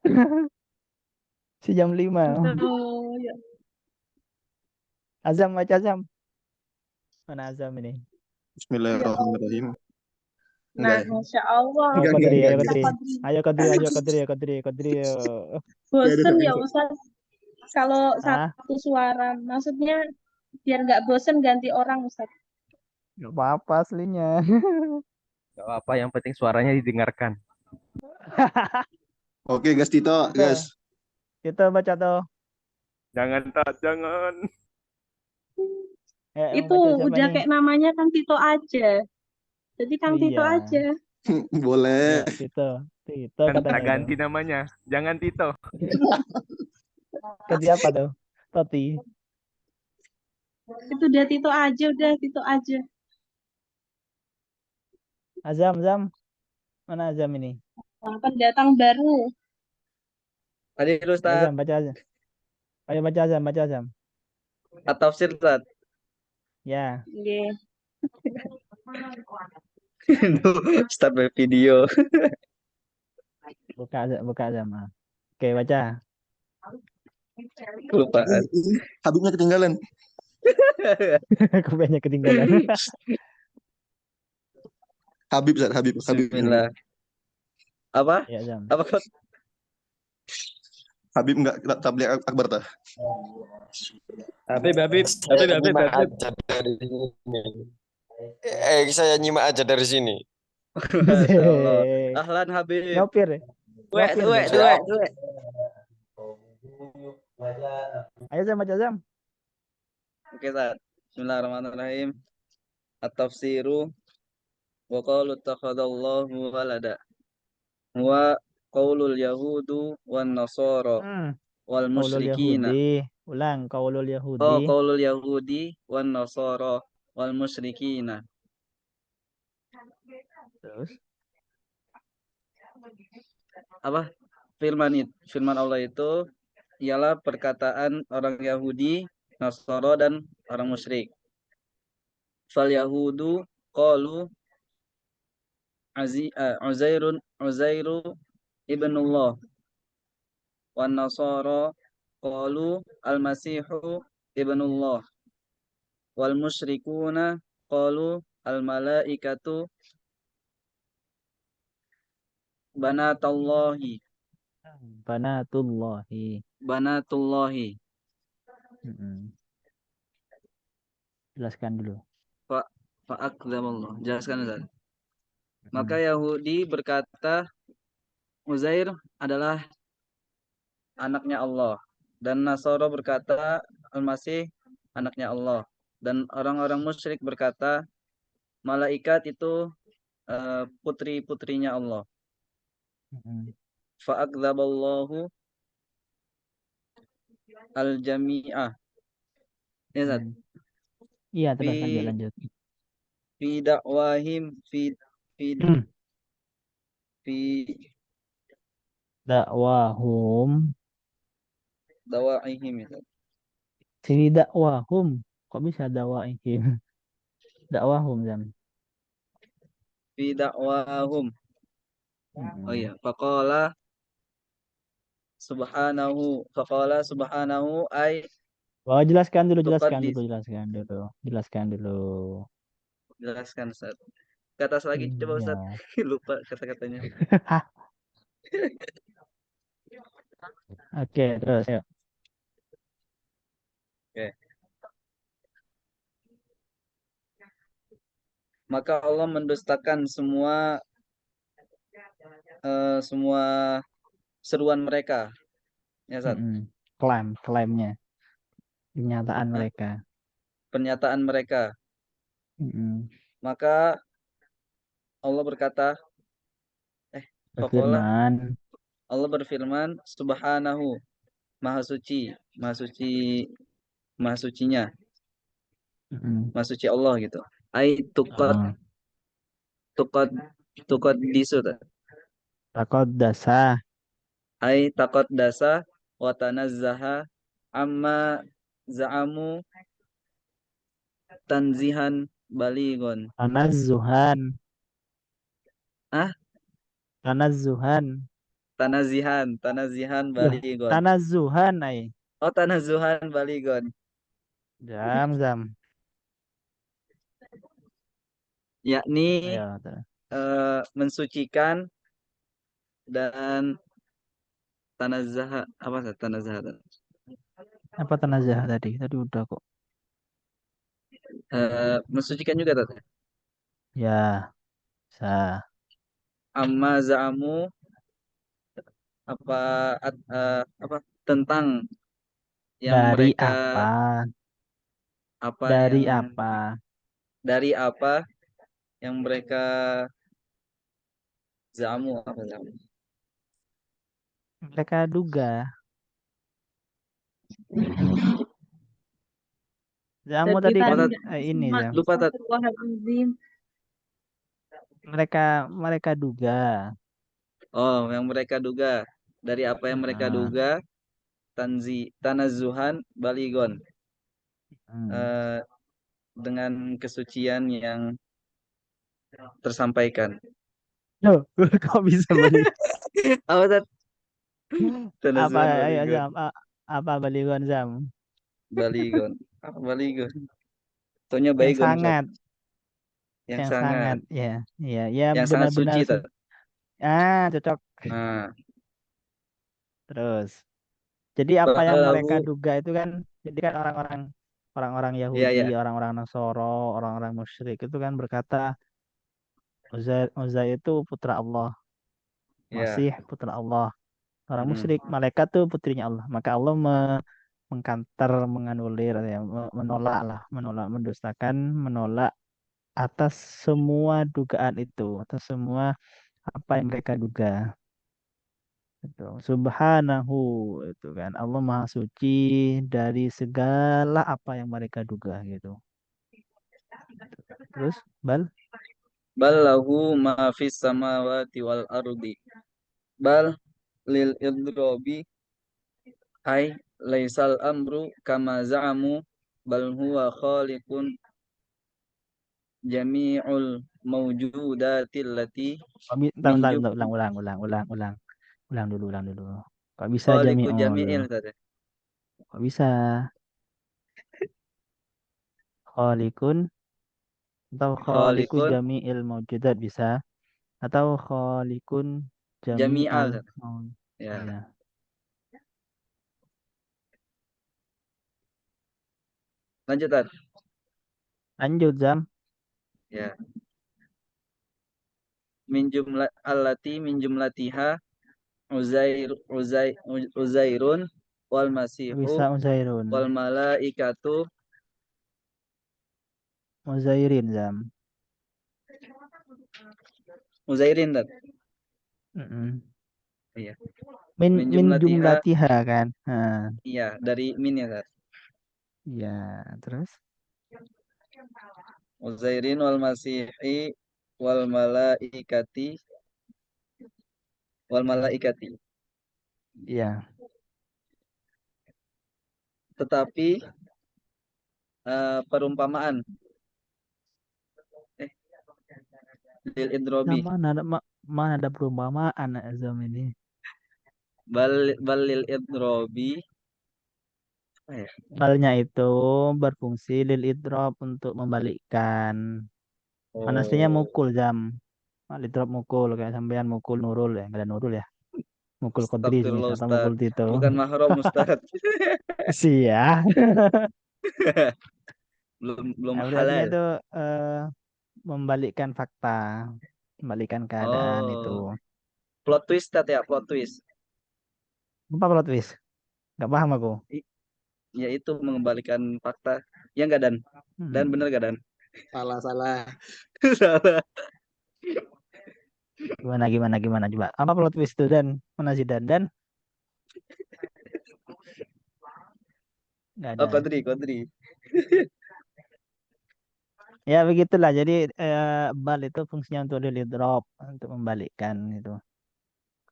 Si jam 5. Oh, ya. Azam, baca Azam. Mana Azam ini? Bismillahirrahmanirrahim. Nah, Enggak ya? Masya Allah. Ayo Enggak, Kodri, ayo enggak. Kodri. Kodri. Ayo Kodri, ayo Kodri, ayo Kodri, ayo Kodri. Ayo. Bosen Enggak ya, ada. Ustaz. Kalau Ah, satu suara, maksudnya biar nggak bosen ganti orang, Ustaz. nggak apa-apa aslinya. Gak apa, yang penting suaranya didengarkan. Oke, gas Tito, gas. Kita baca tuh. Jangan, Tat, jangan. Itu Baca siapa udah nih? kayak namanya Kang Tito aja. Jadi Kang Tito Iya. aja. Boleh. Ya, Tito. Tito Kan tak katanya ganti itu. namanya. Jangan Tito. Ganti apa tuh? Toti. Itu udah Tito aja, udah Tito aja. Azam, Azam. Mana Azam ini? Pendatang baru. Tadi lu, Ya, Ustaz. Azam, baca Azam. Ayo baca Azam, baca Azam. At-tafsir, Ustaz. Ya. Nggih. Start by video. Buka Azam. Ah. Oke, baca. Kelupaan. Habibnya ketinggalan. Kuenya ketinggalan. Habib Ustaz, Habib enggak. Bismillah. Apa? Ya, Zam. Apa kok? Habib enggak tabligh akbar tah. Habib. Saya nyimak aja dari sini. Saya nyimak aja dari sini. Masya Allah. Ahlan Habib. Nyopir ya? Duek. Siap. Ayo Zam, baca Zam. Oke, Ustaz. Bismillahirrahmanirrahim. At-tafsiru wa qalu takhadallahu walada. Wa qaulul yahudu wan nasara wal Qaulul musyrikina. Yahudi. Ulang, qaulul Oh, Yahudi. qaulul yahudi wan nasara wal musyrikina. Terus. Apa? Firman Allah itu ialah perkataan orang Yahudi, Nasara dan orang musyrik. Fal yahudu qalu Uzairu ibnullah wan nasara qalu al-masihu ibnullah wal musyrikuna qalu al-malaikatu banatullahi. Mm-mm. Jelaskan dulu. Fa'akdzamallah. Jelaskan Ustaz. Maka Mm. Yahudi berkata Uzair adalah anaknya Allah, dan Nasara berkata Al-Masih anaknya Allah, dan orang-orang musyrik berkata malaikat itu putri-putrinya Allah. Mm-mm. Fa'akdzaballahu al-jami'ah. Ya, Ustaz. Iya, terus lanjut. Fi dakwahim fi Dakwahum. dawaihim itu. Fi dakwahum. Kok bisa dawaihim? Dakwahum, Zam. Fi dakwahum. Mm-mm. Oh iya, faqala subhanahu ay Oh, jelaskan dulu. tuqaddis. Jelaskan Ustaz. Kata lagi coba Ustaz. Lupa kata-katanya. Oke, terus yuk. Oke. Maka Allah mendustakan semua seruan mereka. Ya, Ustaz. Klaimnya. Pernyataan mereka. Maka Allah berkata Allah berfirman subhanahu maha sucinya maha suci Allah gitu. Ai tuqad disu. Taqaddasa. Ai taqaddasa wa tanazzaha amma za'amu tanzihan baligon. Tanazzuhan. Tanazihan baligon. Tanazzuhan ay. Oh, tanazzuhan baligon. Zam. Yakni mensucikan dan tanazzaha. Apa tanazzaha? Apa tanazzaha tadi? Tadi udah kok. Mensucikan juga tadi. Ya. Sah. Amma za'amu apa tentang yang dari mereka dari apa yang mereka za'amu mereka duga. Zamu tadi kan ini Zam. Lupa tadi. Mereka duga. Oh, yang mereka duga. Dari apa yang mereka duga? Tanazzuhan baligon. Dengan kesucian yang tersampaikan. Loh, kok bisa balik? Apa apa baligon Zam? Baligon. Apa baligon? Tonya baligon. Sangat. Yang yang sangat. sangat ya, ya, ya Yang sangat benar-benar suci, Tat. cocok. Nah, Terus, jadi apa yang mereka balahu. duga itu kan, jadi kan orang-orang Iya, Yahudi, ya. orang-orang Nasoro, orang-orang musyrik itu kan berkata Uzair itu putra Allah, Iya. Masih putra Allah. Orang Mm-mm. musyrik, malaikat tuh putrinya Allah. Maka Allah mengkanter, menganulir, ya, menolak lah, menolak, mendustakan, menolak atas semua dugaan itu, atas semua apa yang mereka duga. Itu. Subhanahu itu kan Allah Maha Suci dari segala apa yang mereka duga gitu. Terus bal Bal lahu ma fis samawati wal ardi. Bal lil idrobi ay laisal amru kama za'amu bal huwa khaliqun jami'ul mawjudati allati bentar, min bentar, jub bentar, ulang dulu. Kok bisa khaliqu jami'ul? jami'il tadi. Kok bisa kholikun atau kholiku Khaliqun jami'il maujudat bisa atau kholikun jami'al jami'al tadi. mau Ya, ya. lanjut Tat. Lanjut Zam. Ya, min jumlah allati min jumlatiha Uzairun wal masihu Bisa Uzairun. wal malaikatu Uzairin Zam. Uzairin Tat. Mm-mm. Iya. Min Min min jumlatiha, jumlatiha kan. Nah, iya dari min ya Tat. ya, terus Uzairin wal masihi wal malaikati. ya Tetapi perumpamaan eh lil nah, idrobi mana ada perumpamaan Zam ini. bal lil idrobi apa ya? Balnya itu berfungsi lil idrob untuk membalikkan. Manasnya Oh, mukul Zam. Lidrop mukul kayak sampean mukul Nurul ya, nggak ada Nurul ya. Mukul Kodri astagfirullah misal atau Ustaz. mukul Tito. Bukan mahram Ustaz. Sia. belum Nah, artinya halal. itu eh, membalikkan fakta, membalikkan keadaan itu. Oh, plot twist Tat ya, plot twist. Apa plot twist? Gak paham aku. I- Ya itu mengembalikan fakta. Ya enggak Dan Hmm. bener enggak Dan? Salah, salah. Salah. Gimana coba. Apa plot twist itu dan mana sih dan nggak Oh, ada. Kodri. Ya begitulah. Jadi bal itu fungsinya untuk drop, untuk membalikkan itu.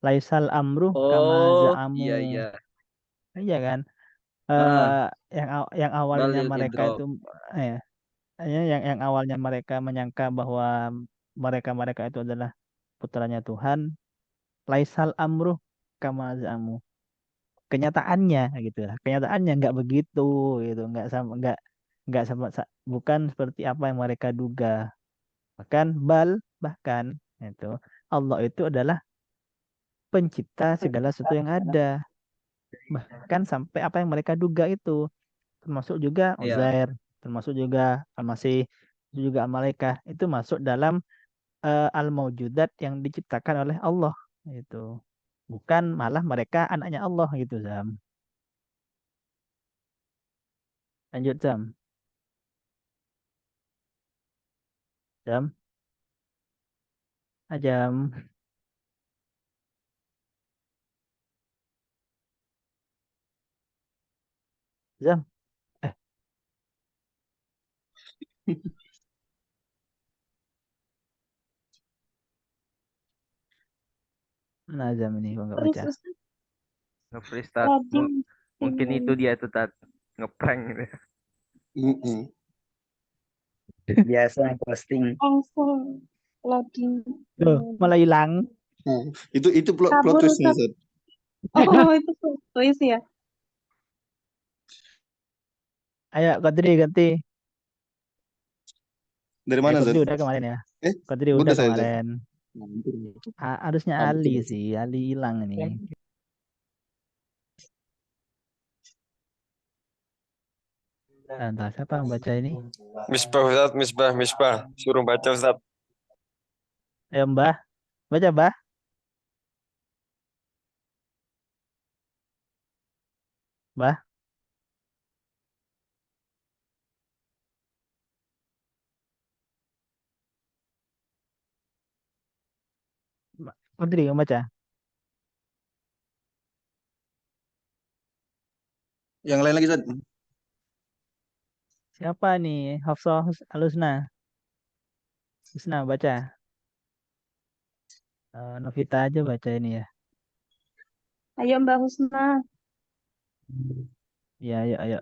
Laisal amru kama Oh, za'amu. iya iya. Iya kan? Heeh. Yang awalnya Balil mereka itu idrok. eh, yang awalnya mereka menyangka bahwa mereka itu adalah putranya Tuhan, laisal amru kama za'amu. Kenyataannya gitu lah. Kenyataannya nggak begitu gitu, nggak sama bukan seperti apa yang mereka duga. Bahkan itu Allah itu adalah pencipta segala sesuatu yang ada. Bahkan sampai apa yang mereka duga itu termasuk juga Iya. Uzair, termasuk juga Al-Masih, itu juga Al-Malaikah, itu masuk dalam al-maujudat yang diciptakan oleh Allah itu. Bukan malah mereka anaknya Allah gitu, Zam. Lanjut, Zam. Zam, Ajam, Zam. Eh, mana Zam ini kok nggak Terus baca? Ustaz Nge-freeze Tat. loading Mungkin itu dia tuh Tat. Ngeprank gitu. Mm-mm. Biasa posting. langsung loading. Tuh, malah hilang. Nah, itu plot Kabur twistnya, Ustaz. Ustaz. Oh, itu plot twist ya. Ayo, Kodri ganti. Dari mana, Zat? Kodri udah kemarin ya. Kodri udah udah saya, Zat. kemarin. Harusnya Ali Betul. sih. Ali hilang ini. Entah siapa yang baca ini. Misbah Ustaz, Misbah. Suruh baca Ustaz. Ayo Mbah. Baca Mbah. Mbah. Kodri yang baca. Yang lain lagi, Zat. Siapa nih? Hafsah Alusna. Husna baca. Novita aja baca ini ya. Ayo Mbak Husna. Ya, ayo, ayo.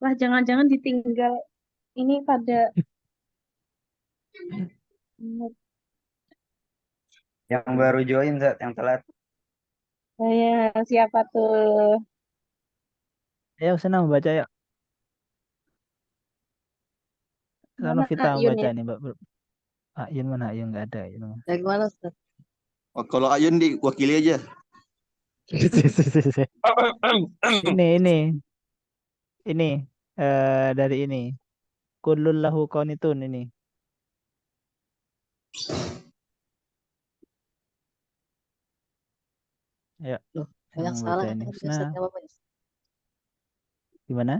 Wah, jangan-jangan ditinggal. Ini pada Yang baru join, Zat, yang telat. saya siapa tuh? Ayo, Husna baca yuk. Mana Novita Ayun baca ya? nih, Mbak. Ayun mana? Ayun nggak ada. Ayun. Dari mana Ustaz? Oh, kalau Ayun diwakili aja. Ini. Ini dari ini. Kullul lahu qanitun ini. Ayo. Banyak Yang salah baca ini. tadi Husna. Ustaznya Bapak. Gimana?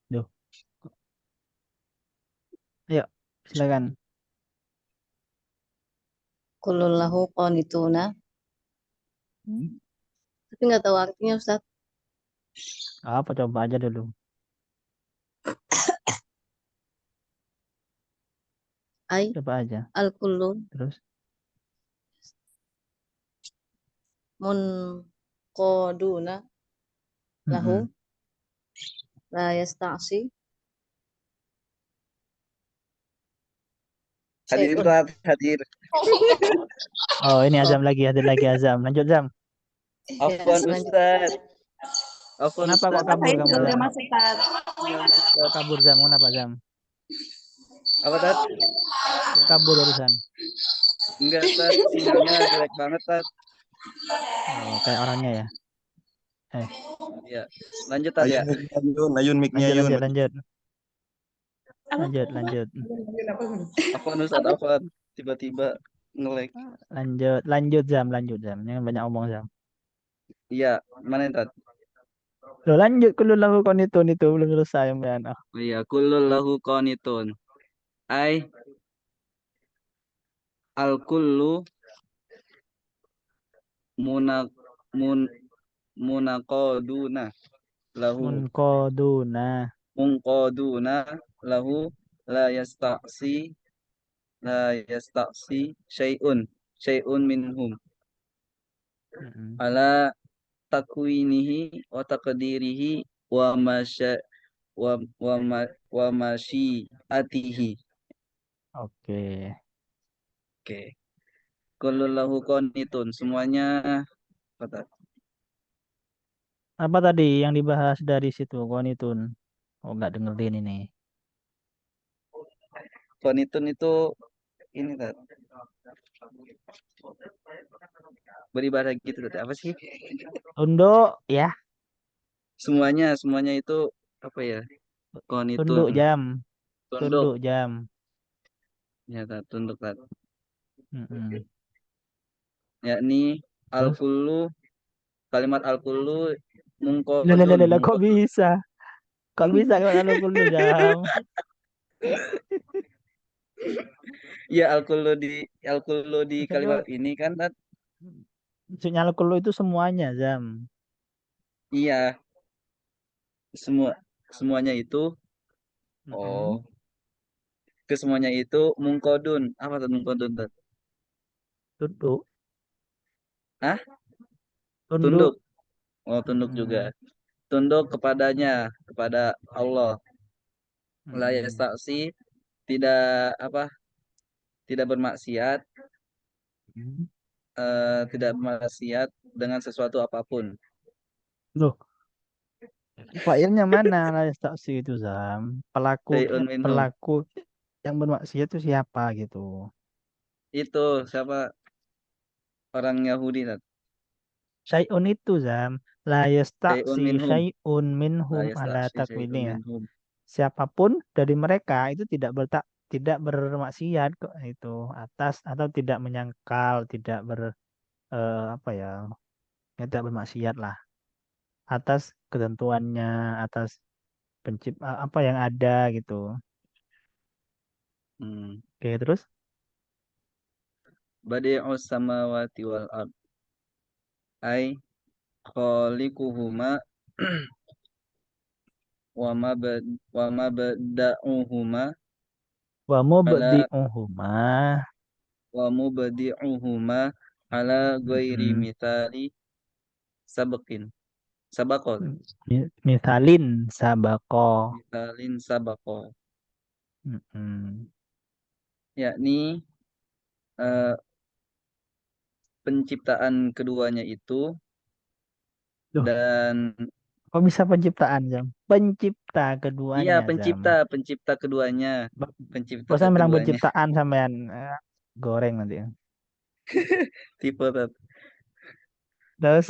Duh. Ayo, silakan. Kulullahu qanituna. Tapi nggak tahu artinya Ustaz. Apa coba aja dulu. Ai Coba aja. al-kullu Terus munqaduna lahu la yasta'si Hadir, syai'un. Zat, hadir. Oh, ini Azam lagi, hadir lagi Azam. Lanjut Zam. Afwan, Ustaz. Afwan, Kenapa kok Ustaz. kabur kamu Zam? Ustaz. Kok kabur Zam? Kenapa Zam? Apa, Tat? Kok kabur barusan? Enggak, Tat. Sinyalnya jelek banget, Tat. Oh, kayak orangnya ya. Ya. Lanjut, Tat, ya. Ayun, mic-nya Lanjut, Ayun. lanjut. Lanjut. Afwan, Ustaz, Afwan. Tiba-tiba nge-lag. Lanjut Zam. Jangan banyak omong Zam. Iya, mana, Tat? Loh, lanjut kullu lahu qanitun itu belum selesai Mbak. Oh, Oh iya, kullul lahu qanitun. Ai al-kullu munak mun munaqaduna lahu munqaduna. munqaduna lahu la yasta'si la yasta'si syai'un minhum ala takwinihi wa taqdirihi wa masya wa masyiatihi. Oke. Oke. Kullu lahu qanitun, semuanya kata Apa tadi yang dibahas dari situ qanitun? Oh, nggak dengerin ini. qanitun itu ini Tat. Beribadah gitu Tat. Apa sih? Tunduk ya, Semuanya itu apa ya? Qanitun. tunduk jam. Tunduk. Tunduk jam. Ya, Tat, tunduk Tat. Mm-mm. Yakni Terus? al-kullu, kalimat al-kullu Lah, mungkodun. kok bisa? Kok bisa kalau kullu jam? Iya, al-kullu di Maksudnya kalimat ini kan Tat. maksudnya kullu itu semuanya jam. Iya, semuanya itu oh, Mm-mm. kesemuanya itu mungkodun. Apa tuh mungkodun Tat? Tunduk. Hah? Tunduk. Tunduk. Oh, tunduk juga. Mm-mm. Tunduk kepada Allah. La Mm-mm. yasta'si, tidak apa? Tidak bermaksiat, Mm. tidak bermaksiat dengan sesuatu apapun. Loh, Fa'ilnya mana la yastaksi itu Zam? Syai'un minhum. Pelaku yang bermaksiat itu siapa gitu. Itu siapa orang Yahudi Tat? Syai'un itu Zam. La Syai'un yastaksi minhum. syai'un La minhum ala yastaksi syai'un takwilnya. minhum. Siapapun dari mereka itu tidak bermaksiat kok itu atas atau tidak menyangkal, tidak apa ya, tidak bermaksiat lah atas ketentuannya, atas apa yang ada gitu. Hmm. Oke, terus Badi'us samawati wal ard. Ai khaliquhuma wa mabda'uhuma wa ala mubdi'uhuma. ala ghairi Mm-mm. mithali sabaqin. Sabaqo. Misalin sabako. Mithalin sabaqo. Mm-mm. Yakni eh, penciptaan keduanya itu Loh, dan kok bisa penciptaan, Zam? Pencipta iya keduanya, Zam. pencipta keduanya, Ba- pencipta Bosan bilang keduanya. penciptaan sampean goreng nanti. Tipe Tat. Terus,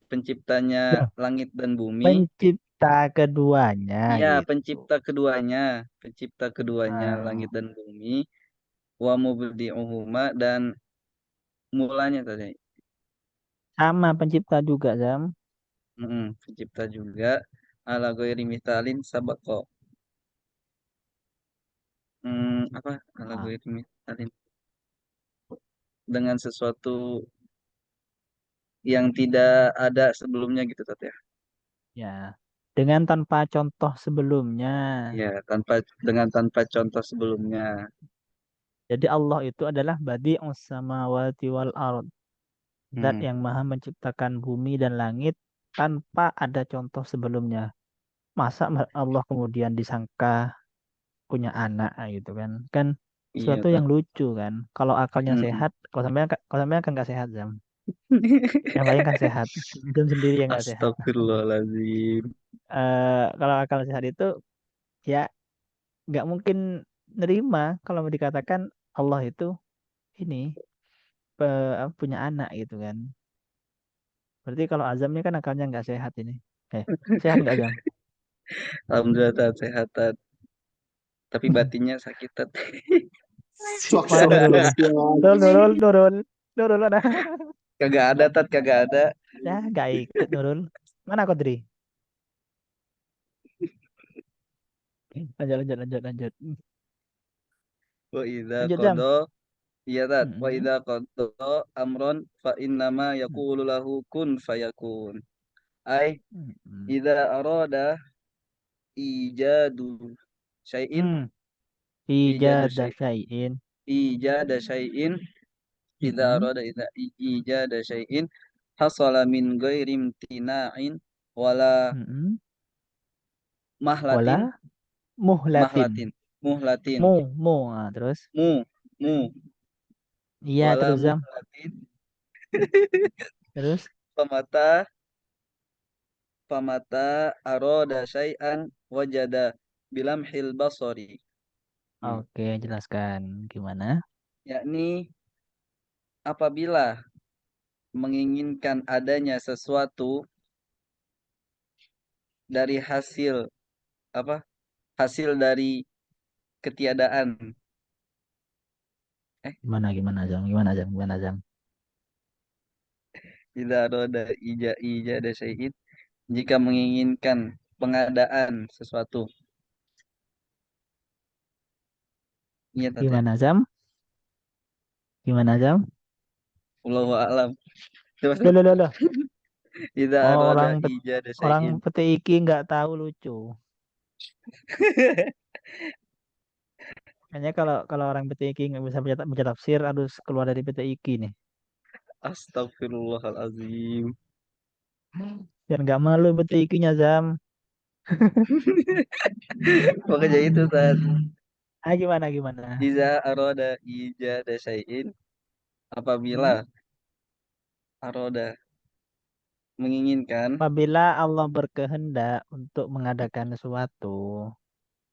penciptanya loh, langit dan bumi. pencipta keduanya Iya, gitu. pencipta keduanya langit Ah, dan bumi, wa mubdi'uhuma dan mulanya tadi. sama pencipta juga, Zam. Pencipta juga ala ghairi mithalin sabaqo. Apa ala Ah, ghairi mithalin dengan sesuatu yang tidak ada sebelumnya gitu Tat ya. ya. Dengan tanpa contoh sebelumnya. Ya, tanpa contoh sebelumnya. Jadi Allah itu adalah badi'us samawati wal ard. Zat Hmm, yang maha menciptakan bumi dan langit tanpa ada contoh sebelumnya. Masa Allah kemudian disangka punya anak gitu kan? Kan iya sesuatu yang Tat. lucu kan. Kalau akalnya Mm-mm. sehat, kalau sampean kan nggak sehat, Zam. Yang lain kan sehat. Itu sendiri yang nggak sehat. Astagfirullahaladzim. Kalau akal sehat itu ya nggak mungkin nerima kalau mau dikatakan Allah itu ini punya anak gitu kan. Berarti kalau Azam ini kan akalnya nggak sehat ini. Sehat nggak Azam? Alhamdulillah Tat, sehat Tat. Tapi batinnya sakit Tat. Swak Mana swak Nurul? siap. Nurul mana? Kagak ada Tat, kagak ada. Ya nggak ikut Nurul. Mana Kodri? Lanjut. Wa idza Lanjut Zam. qada iya Tat. Wa Mm-mm. idza qada amron fa innama Mm. yaqulu lahu kun fayakun. Ai Mm-mm. idza arada ijadu syai'in Hmm. ijadu Ijada syai' syai'in. ijada syai'in idza Mm-mm. arada ijada syai'in hasala min ghairi imtina'in wala Mm-mm. mahlatin Wala muhlatin. mahlatin muhlatin Terus. mu mu Iya wala terus Zam. muhlatin Terus. pamata pamata aroda syai'an wajada bilamhil basari. Hmm. Oke, jelaskan gimana? Yakni apabila menginginkan adanya sesuatu dari apa hasil dari ketiadaan. Gimana Zam? Idza aroda ijada syai'in jika menginginkan pengadaan sesuatu. Iya tadi. Gimana Zam? Gimana Zam? Wallahu a'lam. Terus Loh. idza Oh, aroda ijada orang syai'in. PTIQ nggak tahu lucu. Kayaknya kalau kalau orang PTIQ nggak bisa baca tafsir harus keluar dari PTIQ nih. Astagfirullahalazim. Biar nggak malu PTIQ-nya Zam. Makanya itu Tad. Gimana? Iza aroda ijada syai'in Hmm? apabila aroda menginginkan. Apabila Allah berkehendak untuk mengadakan sesuatu,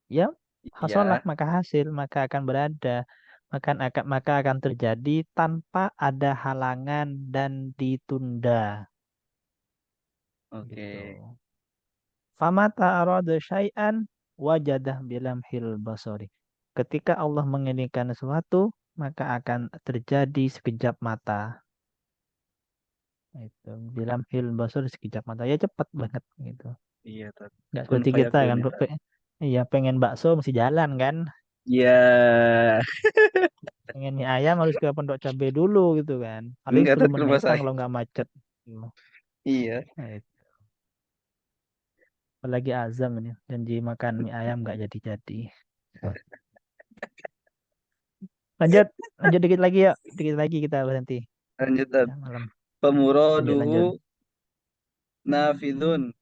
ya hasolah Ya, maka hasil, maka akan berada, maka akan terjadi tanpa ada halangan dan ditunda. oke. Gitu. Famata arada syai'an wajadah bilamhil basari. Ketika Allah menginginkan sesuatu, maka akan terjadi sekejap mata. Itu bilamhil basari sekejap mata. Ya cepat banget gitu. Iya, Tat. Nggak Kun seperti kita fayakun kan. ya, Tat. Iya pengen bakso mesti jalan kan. Ya, Pengen mie ayam harus ke Pondok Cabe dulu gitu kan. Paling enggak 10 Tat ke rumah menitan saya. kalau nggak macet. Iya. Nah, itu. Apalagi azam ini. Janji makan mie ayam nggak jadi-jadi. Lanjut. Lanjut dikit lagi ya. Dikit lagi kita berhenti. Lanjut, Tat. Udah malam. Lanjut, lanjut. Famuraduhu nafidun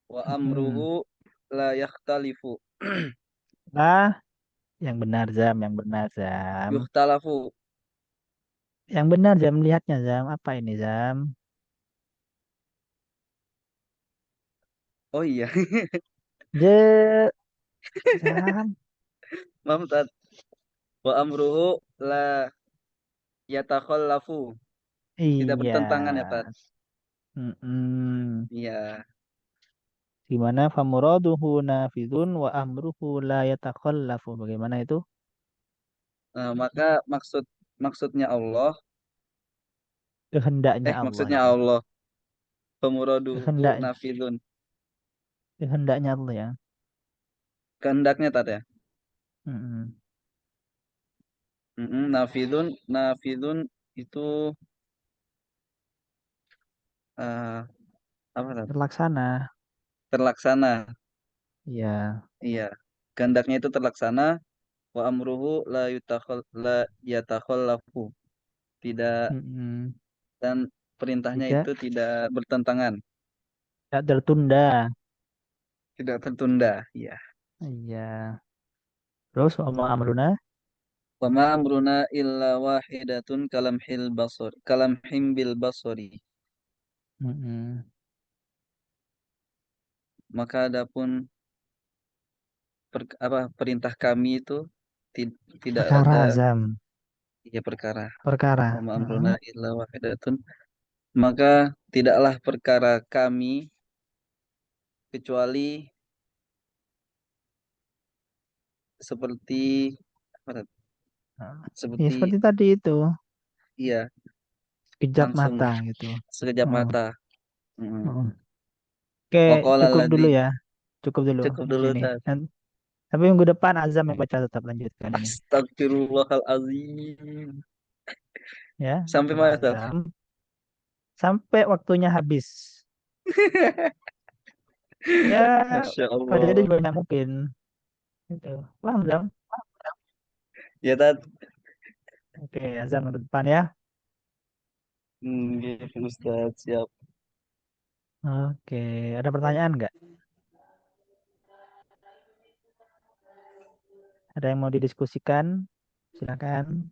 wa Mm-mm. amruhu la yakhtalifu. Lah, yang benar Zam, yang benar Zam. Yukhtalafu. Yang benar Zam, lihatnya Zam. Apa ini Zam? Oh iya. Je, Zam. Maaf, Tat. Wa amruhu la yatakhallafu. Tidak Iya. bertentangan ya, Tat. Mm-mm. Iya. Gimana? Famuraduhu nafidun wa amruhu la yatakhallafu. Bagaimana itu? Maka maksudnya Allah, Kehendaknya Allah maksudnya itu. Allah. Famuraduhu Kehendak, nafidun. kehendaknya Allah ya. Kehendaknya, Tat ya. Mm-mm. Nafidun, nafidun itu eh, apa Tat? Terlaksana. Terlaksana. Iya. Iya. Kehendaknya itu terlaksana. Wa amruhu la yatakhallafu. Tidak, Mm-mm. dan perintahnya Tidak, itu tidak bertentangan, tidak tertunda. tidak tertunda. Iya. Iya. Terus Allah amruna. Wa ma amruna illa wahidatun kalamhim bil basari. Mm-mm. Maka adapun perintah kami itu tidak ada, Perkara Zam. ya, perkara. Wa Perkara. ma amruna Mm-mm. illa wahidatun. Maka tidaklah perkara kami kecuali seperti apa, Tat? Ya Seperti, seperti tadi itu. iya, Sekejap langsung mata gitu. sekejap Mm. mata. Mm. Mm. Oke, Wa qala cukup dulu alladzi, ya. Cukup dulu cukup sampai dulu, sini. Tat. Tapi minggu depan Azam yang baca tetap lanjutkan ini. Astagfirullahalazim. Ya, Sampai coba mana, Tat? Azam. Sampai waktunya habis. Ya, Masya baca jadi Allah. banyak mungkin. Gitu. Paham, Azam? Ya, Tat. Oke, Azam minggu depan ya. Iya, Ustaz, siap. Oke, ada pertanyaan nggak? Ada yang mau didiskusikan? Silakan.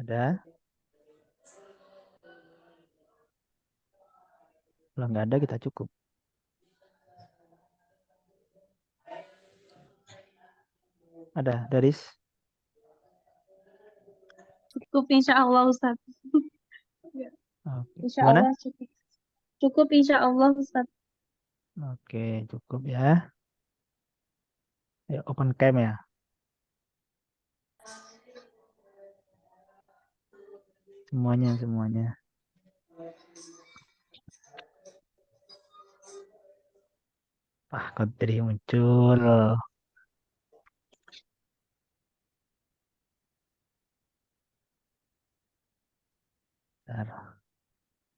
Ada? Kalau nggak ada, kita cukup. Ada, Daris? Cukup insya Allah Ustaz. Oke. Insya Gimana? Allah cukup. Cukup insya Allah Ustaz. Oke, cukup ya. Ya, open cam ya. Semuanya, semuanya. Wah, kok tadi muncul.